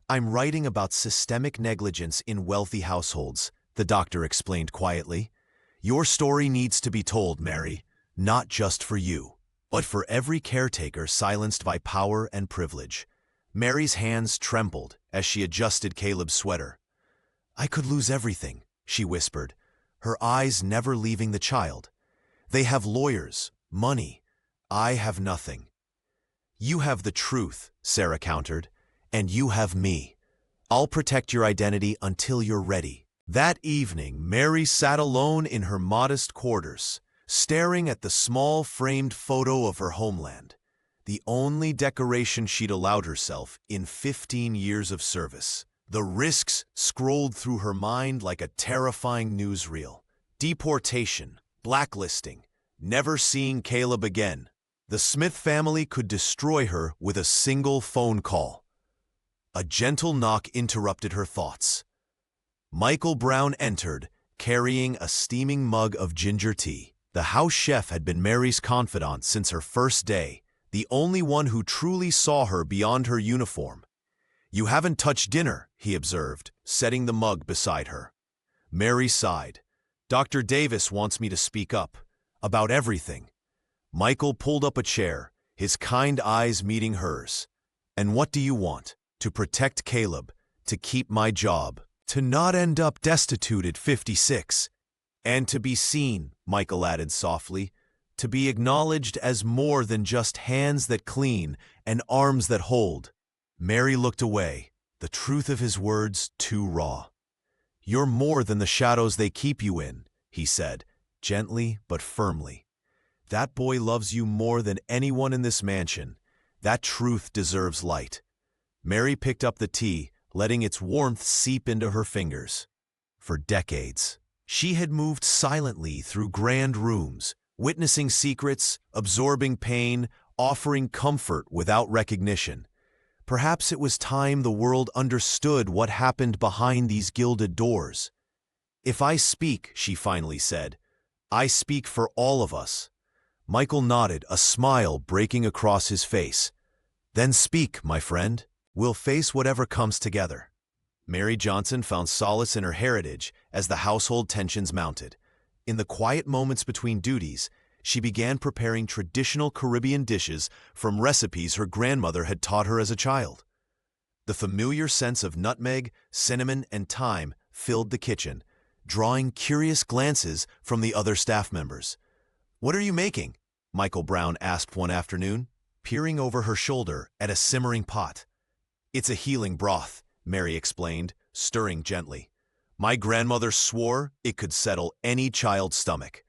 "I'm writing about systemic negligence in wealthy households," the doctor explained quietly. "Your story needs to be told, Mary, not just for you, but for every caretaker silenced by power and privilege." Mary's hands trembled as she adjusted Caleb's sweater. "I could lose everything," she whispered, her eyes never leaving the child. "They have lawyers, money. I have nothing." "You have the truth," Sarah countered, "and you have me. I'll protect your identity until you're ready." That evening, Mary sat alone in her modest quarters, staring at the small framed photo of her homeland, the only decoration she'd allowed herself in 15 years of service. The risks scrolled through her mind like a terrifying newsreel. Deportation, blacklisting, never seeing Caleb again. The Smith family could destroy her with a single phone call. A gentle knock interrupted her thoughts. Michael Brown entered, carrying a steaming mug of ginger tea. The house chef had been Mary's confidant since her first day, the only one who truly saw her beyond her uniform. "You haven't touched dinner," he observed, setting the mug beside her. Mary sighed. "Dr. Davis wants me to speak up. About everything." Michael pulled up a chair, his kind eyes meeting hers. "And what do you want?" "To protect Caleb, to keep my job, to not end up destitute at 56. And to be seen," Michael added softly, "to be acknowledged as more than just hands that clean and arms that hold." Mary looked away, the truth of his words too raw. "You're more than the shadows they keep you in," he said, gently but firmly. "That boy loves you more than anyone in this mansion. That truth deserves light." Mary picked up the tea, letting its warmth seep into her fingers. For decades, she had moved silently through grand rooms, witnessing secrets, absorbing pain, offering comfort without recognition. Perhaps it was time the world understood what happened behind these gilded doors. "If I speak," she finally said, "I speak for all of us." Michael nodded, a smile breaking across his face. "Then speak, my friend. We'll face whatever comes together." Mary Johnson found solace in her heritage as the household tensions mounted. In the quiet moments between duties, she began preparing traditional Caribbean dishes from recipes her grandmother had taught her as a child. The familiar sense of nutmeg, cinnamon, and thyme filled the kitchen, drawing curious glances from the other staff members. "What are you making?" Michael Brown asked one afternoon, peering over her shoulder at a simmering pot. "It's a healing broth," Mary explained, stirring gently. "My grandmother swore it could settle any child's stomach."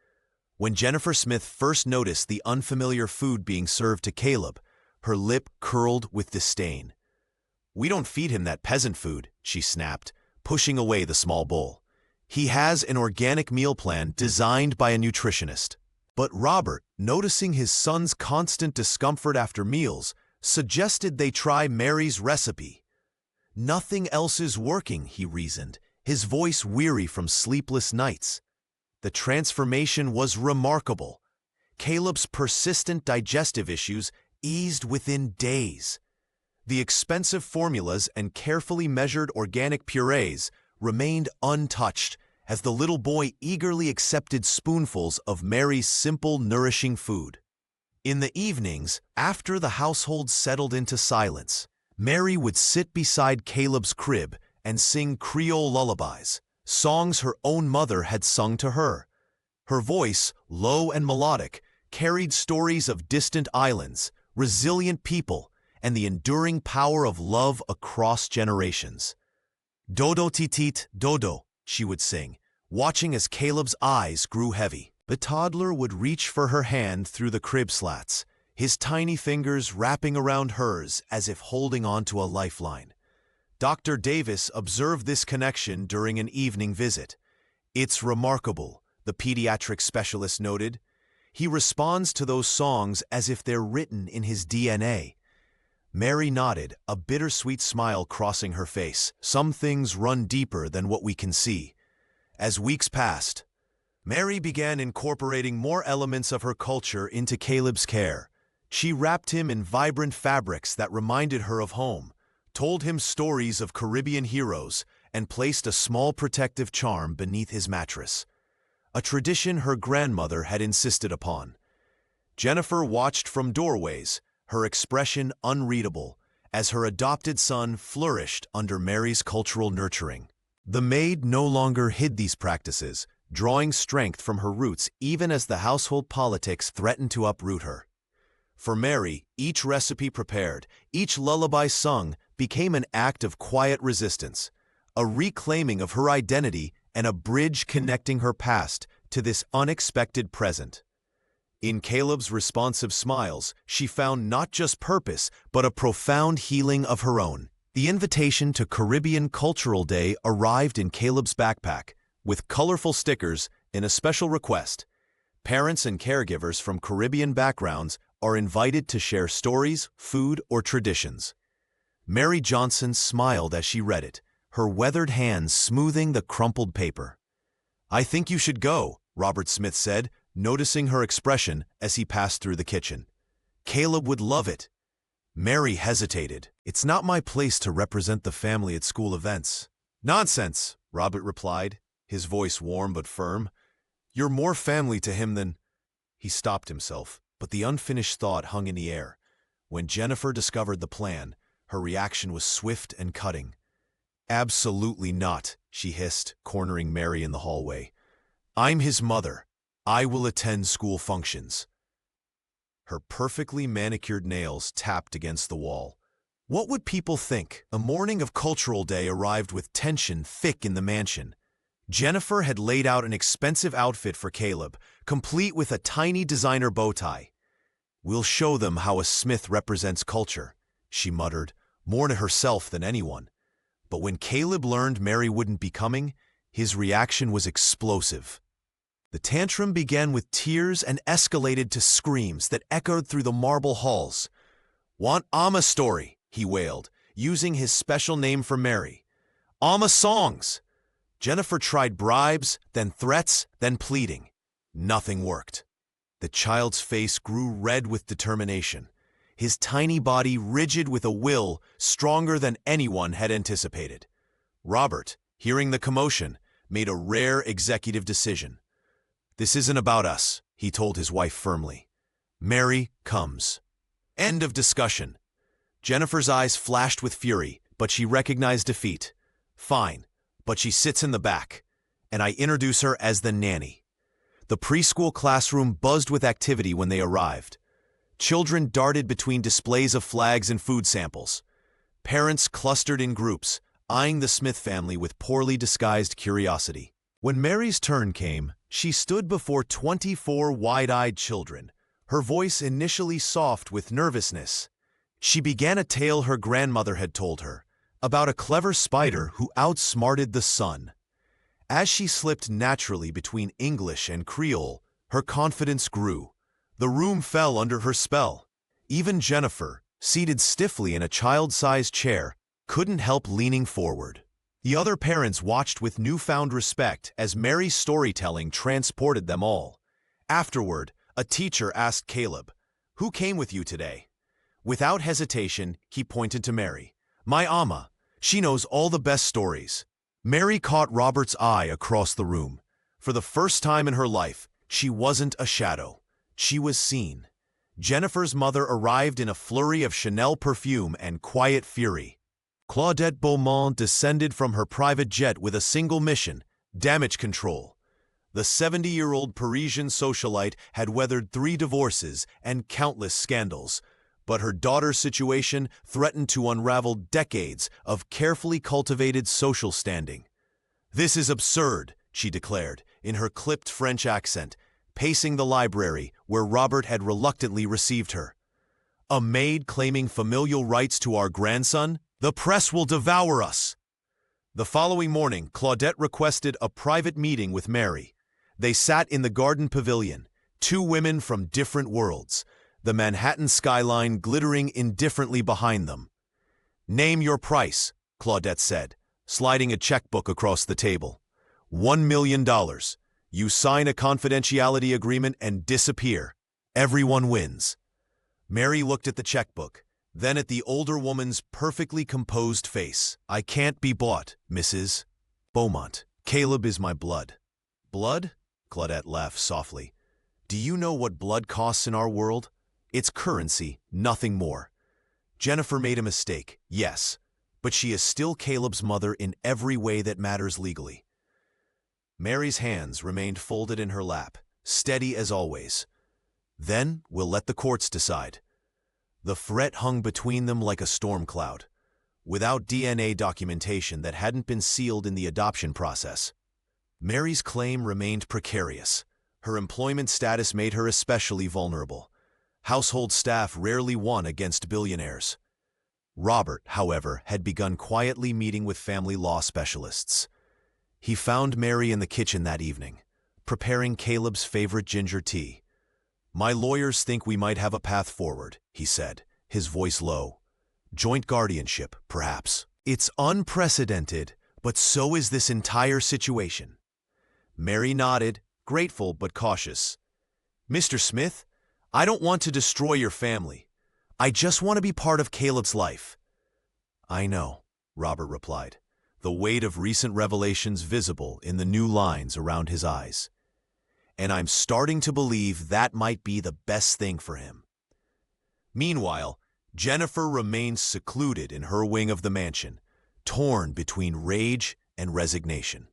When Jennifer Smith first noticed the unfamiliar food being served to Caleb, her lip curled with disdain. "We don't feed him that peasant food," she snapped, pushing away the small bowl. "He has an organic meal plan designed by a nutritionist." But Robert, noticing his son's constant discomfort after meals, suggested they try Mary's recipe. "Nothing else is working," he reasoned, his voice weary from sleepless nights. The transformation was remarkable. Caleb's persistent digestive issues eased within days. The expensive formulas and carefully measured organic purees remained untouched as the little boy eagerly accepted spoonfuls of Mary's simple, nourishing food. In the evenings, after the household settled into silence, Mary would sit beside Caleb's crib and sing Creole lullabies, songs her own mother had sung to her. Her voice, low and melodic, carried stories of distant islands, resilient people, and the enduring power of love across generations. "Dodo titit, dodo," she would sing, watching as Caleb's eyes grew heavy. The toddler would reach for her hand through the crib slats, his tiny fingers wrapping around hers as if holding on to a lifeline. Dr. Davis observed this connection during an evening visit. "It's remarkable," the pediatric specialist noted. "He responds to those songs as if they're written in his DNA." Mary nodded, a bittersweet smile crossing her face. "Some things run deeper than what we can see." As weeks passed, Mary began incorporating more elements of her culture into Caleb's care. She wrapped him in vibrant fabrics that reminded her of home, told him stories of Caribbean heroes, and placed a small protective charm beneath his mattress, a tradition her grandmother had insisted upon. Jennifer watched from doorways, her expression unreadable, as her adopted son flourished under Mary's cultural nurturing. The maid no longer hid these practices, drawing strength from her roots even as the household politics threatened to uproot her. For Mary, each recipe prepared, each lullaby sung, became an act of quiet resistance, a reclaiming of her identity and a bridge connecting her past to this unexpected present. In Caleb's responsive smiles, she found not just purpose, but a profound healing of her own. The invitation to Caribbean Cultural Day arrived in Caleb's backpack, with colorful stickers and a special request. Parents and caregivers from Caribbean backgrounds are invited to share stories, food, or traditions. Mary Johnson smiled as she read it, her weathered hands smoothing the crumpled paper. "I think you should go," Robert Smith said, noticing her expression as he passed through the kitchen. "Caleb would love it." Mary hesitated. "It's not my place to represent the family at school events." "Nonsense," Robert replied, his voice warm but firm. "You're more family to him than—" He stopped himself, but the unfinished thought hung in the air. When Jennifer discovered the plan, her reaction was swift and cutting. "Absolutely not," she hissed, cornering Mary in the hallway. "I'm his mother. I will attend school functions." Her perfectly manicured nails tapped against the wall. What would people think? A morning of Cultural Day arrived with tension thick in the mansion. Jennifer had laid out an expensive outfit for Caleb, complete with a tiny designer bow tie. "We'll show them how a Smith represents culture," she muttered, more to herself than anyone. But when Caleb learned Mary wouldn't be coming, his reaction was explosive. The tantrum began with tears and escalated to screams that echoed through the marble halls. "Want Amma story," he wailed, using his special name for Mary. "Amma songs." Jennifer tried bribes, then threats, then pleading. Nothing worked. The child's face grew red with determination, his tiny body rigid with a will stronger than anyone had anticipated. Robert, hearing the commotion, made a rare executive decision. "This isn't about us," he told his wife firmly. "Mary comes." End of discussion. Jennifer's eyes flashed with fury, but she recognized defeat. "Fine, but she sits in the back, and I introduce her as the nanny." The preschool classroom buzzed with activity when they arrived. Children darted between displays of flags and food samples. Parents clustered in groups, eyeing the Smith family with poorly disguised curiosity. When Mary's turn came, she stood before 24 wide-eyed children, her voice initially soft with nervousness. She began a tale her grandmother had told her, about a clever spider who outsmarted the sun. As she slipped naturally between English and Creole, her confidence grew. The room fell under her spell. Even Jennifer, seated stiffly in a child-sized chair, couldn't help leaning forward. The other parents watched with newfound respect as Mary's storytelling transported them all. Afterward, a teacher asked Caleb, "Who came with you today?" Without hesitation, he pointed to Mary. "My Amma. She knows all the best stories." Mary caught Robert's eye across the room. For the first time in her life, she wasn't a shadow. She was seen. Jennifer's mother arrived in a flurry of Chanel perfume and quiet fury. Claudette Beaumont descended from her private jet with a single mission: damage control. The 70-year-old Parisian socialite had weathered 3 divorces and countless scandals, but her daughter's situation threatened to unravel decades of carefully cultivated social standing. "This is absurd," she declared, in her clipped French accent, pacing the library where Robert had reluctantly received her. "A maid claiming familial rights to our grandson? The press will devour us." The following morning, Claudette requested a private meeting with Mary. They sat in the garden pavilion, 2 women from different worlds, the Manhattan skyline glittering indifferently behind them. "Name your price," Claudette said, sliding a checkbook across the table. $1 million. You sign a confidentiality agreement and disappear. Everyone wins. Mary looked at the checkbook, then at the older woman's perfectly composed face. "I can't be bought, Mrs. Beaumont. Caleb is my blood." "Blood?" Claudette laughed softly. "Do you know what blood costs in our world? It's currency, nothing more." Jennifer made a mistake, yes, but she is still Caleb's mother in every way that matters legally. Mary's hands remained folded in her lap, steady as always. "Then we'll let the courts decide." The threat hung between them like a storm cloud. Without DNA documentation that hadn't been sealed in the adoption process, Mary's claim remained precarious. Her employment status made her especially vulnerable. Household staff rarely won against billionaires. Robert, however, had begun quietly meeting with family law specialists. He found Mary in the kitchen that evening, preparing Caleb's favorite ginger tea. "My lawyers think we might have a path forward," he said, his voice low. "Joint guardianship, perhaps. It's unprecedented, but so is this entire situation." Mary nodded, grateful but cautious. "Mr. Smith, I don't want to destroy your family. I just want to be part of Caleb's life." "I know," Robert replied, the weight of recent revelations visible in the new lines around his eyes. "And I'm starting to believe that might be the best thing for him." Meanwhile, Jennifer remained secluded in her wing of the mansion, torn between rage and resignation.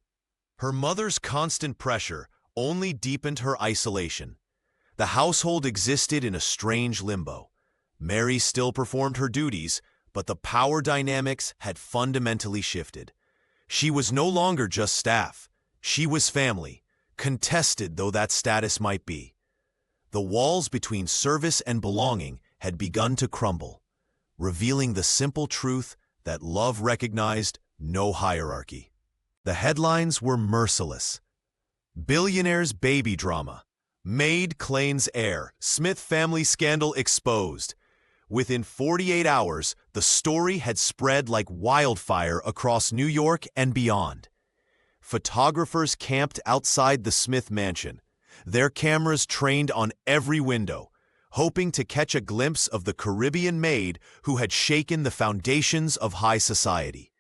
Her mother's constant pressure only deepened her isolation. The household existed in a strange limbo. Mary still performed her duties, but the power dynamics had fundamentally shifted. She was no longer just staff. She was family, contested though that status might be. The walls between service and belonging had begun to crumble, revealing the simple truth that love recognized no hierarchy. The headlines were merciless. Billionaire's baby drama. Maid claims heir. Smith family scandal exposed. Within 48 hours, the story had spread like wildfire across New York and beyond. photographers camped outside the Smith mansion, their cameras trained on every window, hoping to catch a glimpse of the Caribbean maid who had shaken the foundations of high society.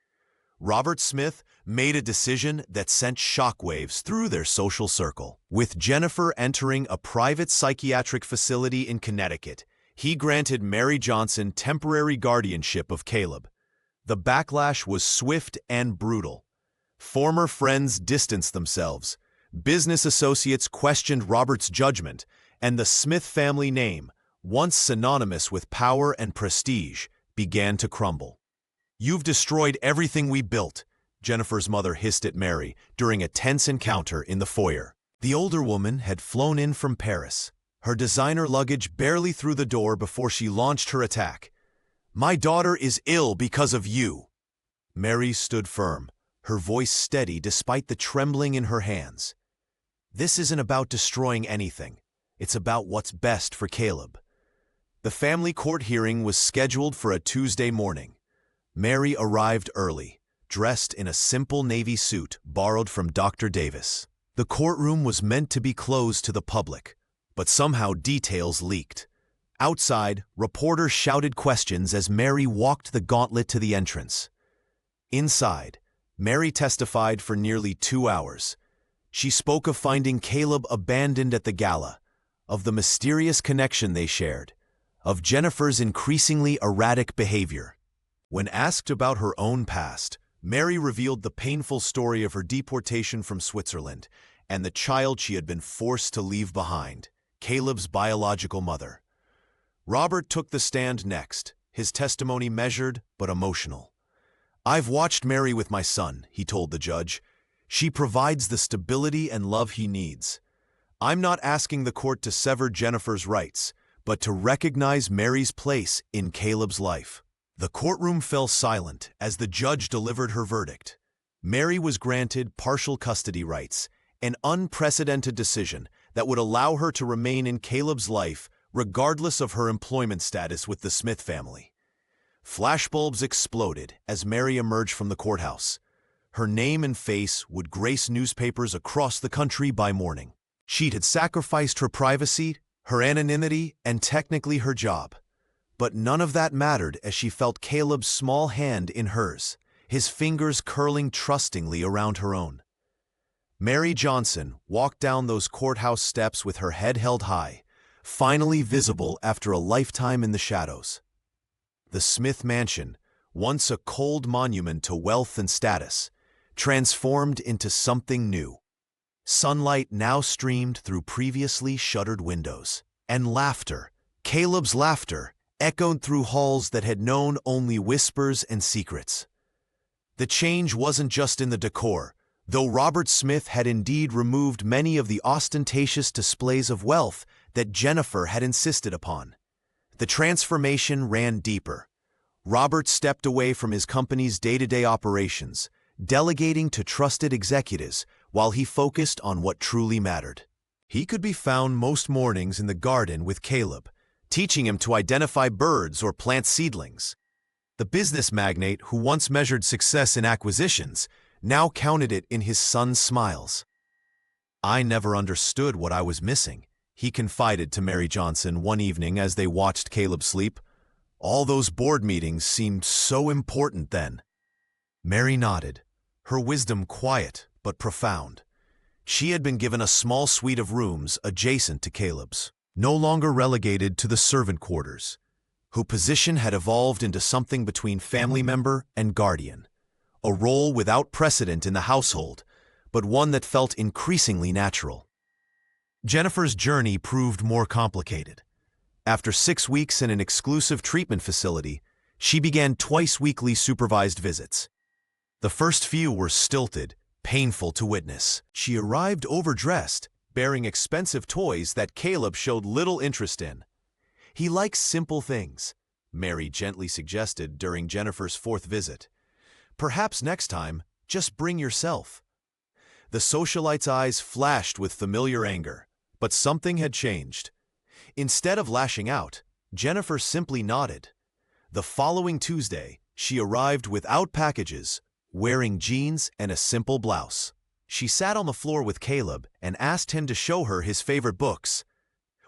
Robert Smith made a decision that sent shockwaves through their social circle. With Jennifer entering a private psychiatric facility in Connecticut, he granted Mary Johnson temporary guardianship of Caleb. The backlash was swift and brutal. Former friends distanced themselves, business associates questioned Robert's judgment, and the Smith family name, once synonymous with power and prestige, began to crumble. "You've destroyed everything we built," Jennifer's mother hissed at Mary during a tense encounter in the foyer. The older woman had flown in from Paris, her designer luggage barely through the door before she launched her attack. "My daughter is ill because of you." Mary stood firm, her voice steady despite the trembling in her hands. "This isn't about destroying anything. It's about what's best for Caleb." The family court hearing was scheduled for a Tuesday morning. Mary arrived early, dressed in a simple navy suit borrowed from Dr. Davis. The courtroom was meant to be closed to the public, but somehow details leaked. Outside, reporters shouted questions as Mary walked the gauntlet to the entrance. Inside, Mary testified for nearly 2 hours. She spoke of finding Caleb abandoned at the gala, of the mysterious connection they shared, of Jennifer's increasingly erratic behavior. When asked about her own past, Mary revealed the painful story of her deportation from Switzerland and the child she had been forced to leave behind, Caleb's biological mother. Robert took the stand next, his testimony measured but emotional. "I've watched Mary with my son," he told the judge. "She provides the stability and love he needs. I'm not asking the court to sever Jennifer's rights, but to recognize Mary's place in Caleb's life." The courtroom fell silent as the judge delivered her verdict. Mary was granted partial custody rights, an unprecedented decision that would allow her to remain in Caleb's life regardless of her employment status with the Smith family. Flashbulbs exploded as Mary emerged from the courthouse. Her name and face would grace newspapers across the country by morning. She had sacrificed her privacy, her anonymity, and technically her job. But none of that mattered as she felt Caleb's small hand in hers, his fingers curling trustingly around her own. Mary Johnson walked down those courthouse steps with her head held high, finally visible after a lifetime in the shadows. The Smith mansion, once a cold monument to wealth and status, transformed into something new. Sunlight now streamed through previously shuttered windows, and laughter, Caleb's laughter, echoed through halls that had known only whispers and secrets. The change wasn't just in the decor, though Robert Smith had indeed removed many of the ostentatious displays of wealth that Jennifer had insisted upon. The transformation ran deeper. Robert stepped away from his company's day-to-day operations, delegating to trusted executives while he focused on what truly mattered. He could be found most mornings in the garden with Caleb, teaching him to identify birds or plant seedlings. The business magnate who once measured success in acquisitions now counted it in his son's smiles. "I never understood what I was missing," he confided to Mary Johnson one evening as they watched Caleb sleep. "All those board meetings seemed so important then." Mary nodded, her wisdom quiet but profound. She had been given a small suite of rooms adjacent to Caleb's, no longer relegated to the servant quarters, whose position had evolved into something between family member and guardian, a role without precedent in the household, but one that felt increasingly natural. Jennifer's journey proved more complicated. After 6 weeks in an exclusive treatment facility, she began twice-weekly supervised visits. The first few were stilted, painful to witness. She arrived overdressed, bearing expensive toys that Caleb showed little interest in. "He likes simple things," Mary gently suggested during Jennifer's 4th visit. "Perhaps next time, just bring yourself." The socialite's eyes flashed with familiar anger, but something had changed. Instead of lashing out, Jennifer simply nodded. The following Tuesday, she arrived without packages, wearing jeans and a simple blouse. She sat on the floor with Caleb and asked him to show her his favorite books.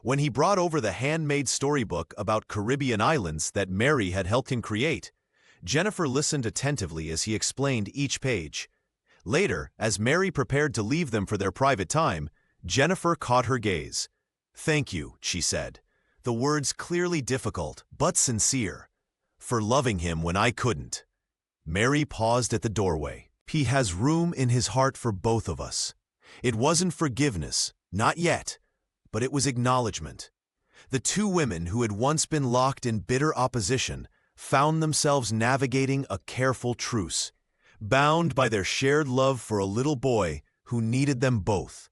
When he brought over the handmade storybook about Caribbean islands that Mary had helped him create, Jennifer listened attentively as he explained each page. Later, as Mary prepared to leave them for their private time, Jennifer caught her gaze. "Thank you," she said, the words clearly difficult but sincere, "for loving him when I couldn't." Mary paused at the doorway. "He has room in his heart for both of us." It wasn't forgiveness, not yet, but it was acknowledgement. The two women who had once been locked in bitter opposition found themselves navigating a careful truce, bound by their shared love for a little boy who needed them both.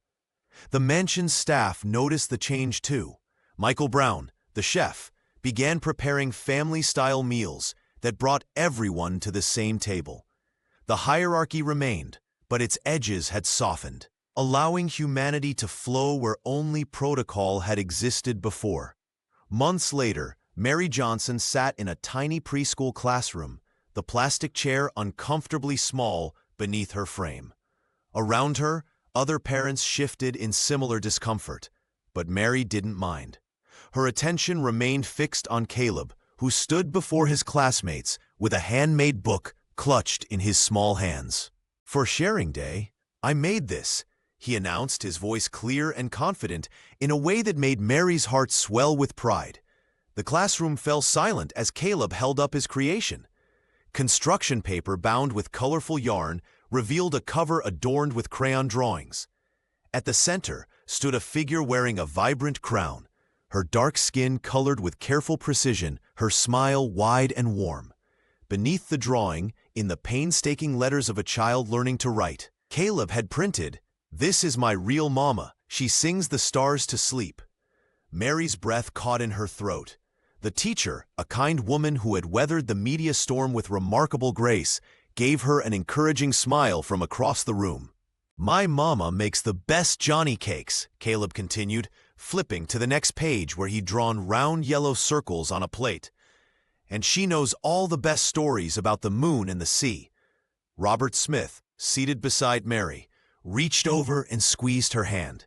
The mansion's staff noticed the change too. Michael Brown, the chef, began preparing family-style meals that brought everyone to the same table. The hierarchy remained, but its edges had softened, allowing humanity to flow where only protocol had existed before. Months later, Mary Johnson sat in a tiny preschool classroom, the plastic chair uncomfortably small beneath her frame. Around her, other parents shifted in similar discomfort, but Mary didn't mind. Her attention remained fixed on Caleb, who stood before his classmates with a handmade book clutched in his small hands. "For sharing day, I made this," he announced, his voice clear and confident in a way that made Mary's heart swell with pride. The classroom fell silent as Caleb held up his creation. Construction paper bound with colorful yarn revealed a cover adorned with crayon drawings. At the center stood a figure wearing a vibrant crown, her dark skin colored with careful precision, her smile wide and warm. Beneath the drawing, in the painstaking letters of a child learning to write, Caleb had printed, "This is my real mama. She sings the stars to sleep." Mary's breath caught in her throat. The teacher, a kind woman who had weathered the media storm with remarkable grace, gave her an encouraging smile from across the room. "My mama makes the best Johnny cakes," Caleb continued, flipping to the next page where he'd drawn round yellow circles on a plate. "And she knows all the best stories about the moon and the sea." Robert Smith, seated beside Mary, reached over and squeezed her hand.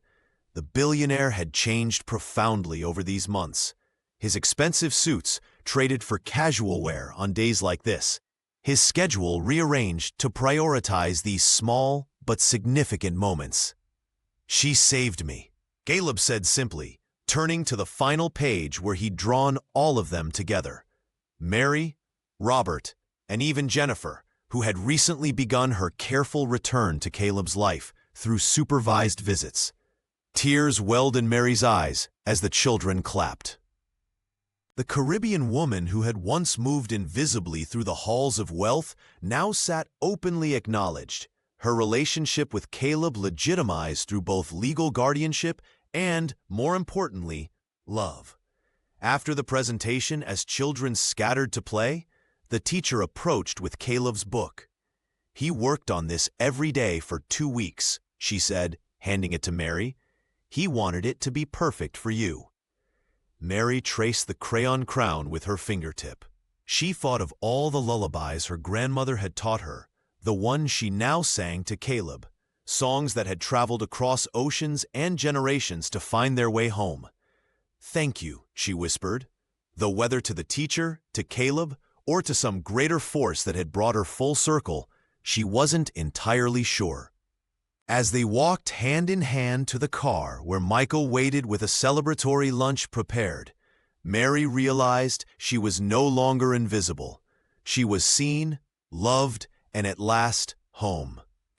The billionaire had changed profoundly over these months. His expensive suits traded for casual wear on days like this. His schedule rearranged to prioritize these small but significant moments. "She saved me," Caleb said simply, turning to the final page where he'd drawn all of them together. Mary, Robert, and even Jennifer, who had recently begun her careful return to Caleb's life through supervised visits. Tears welled in Mary's eyes as the children clapped. The Caribbean woman who had once moved invisibly through the halls of wealth now sat openly acknowledged, her relationship with Caleb legitimized through both legal guardianship and, more importantly, love. After the presentation, as children scattered to play, the teacher approached with Caleb's book. "He worked on this every day for 2 weeks," she said, handing it to Mary. "He wanted it to be perfect for you." Mary traced the crayon crown with her fingertip. She thought of all the lullabies her grandmother had taught her, the ones she now sang to Caleb, songs that had traveled across oceans and generations to find their way home. "Thank you," she whispered, though whether to the teacher, to Caleb, or to some greater force that had brought her full circle, she wasn't entirely sure. As they walked hand in hand to the car where Michael waited with a celebratory lunch prepared, Mary realized she was no longer invisible. She was seen, loved, and at last home.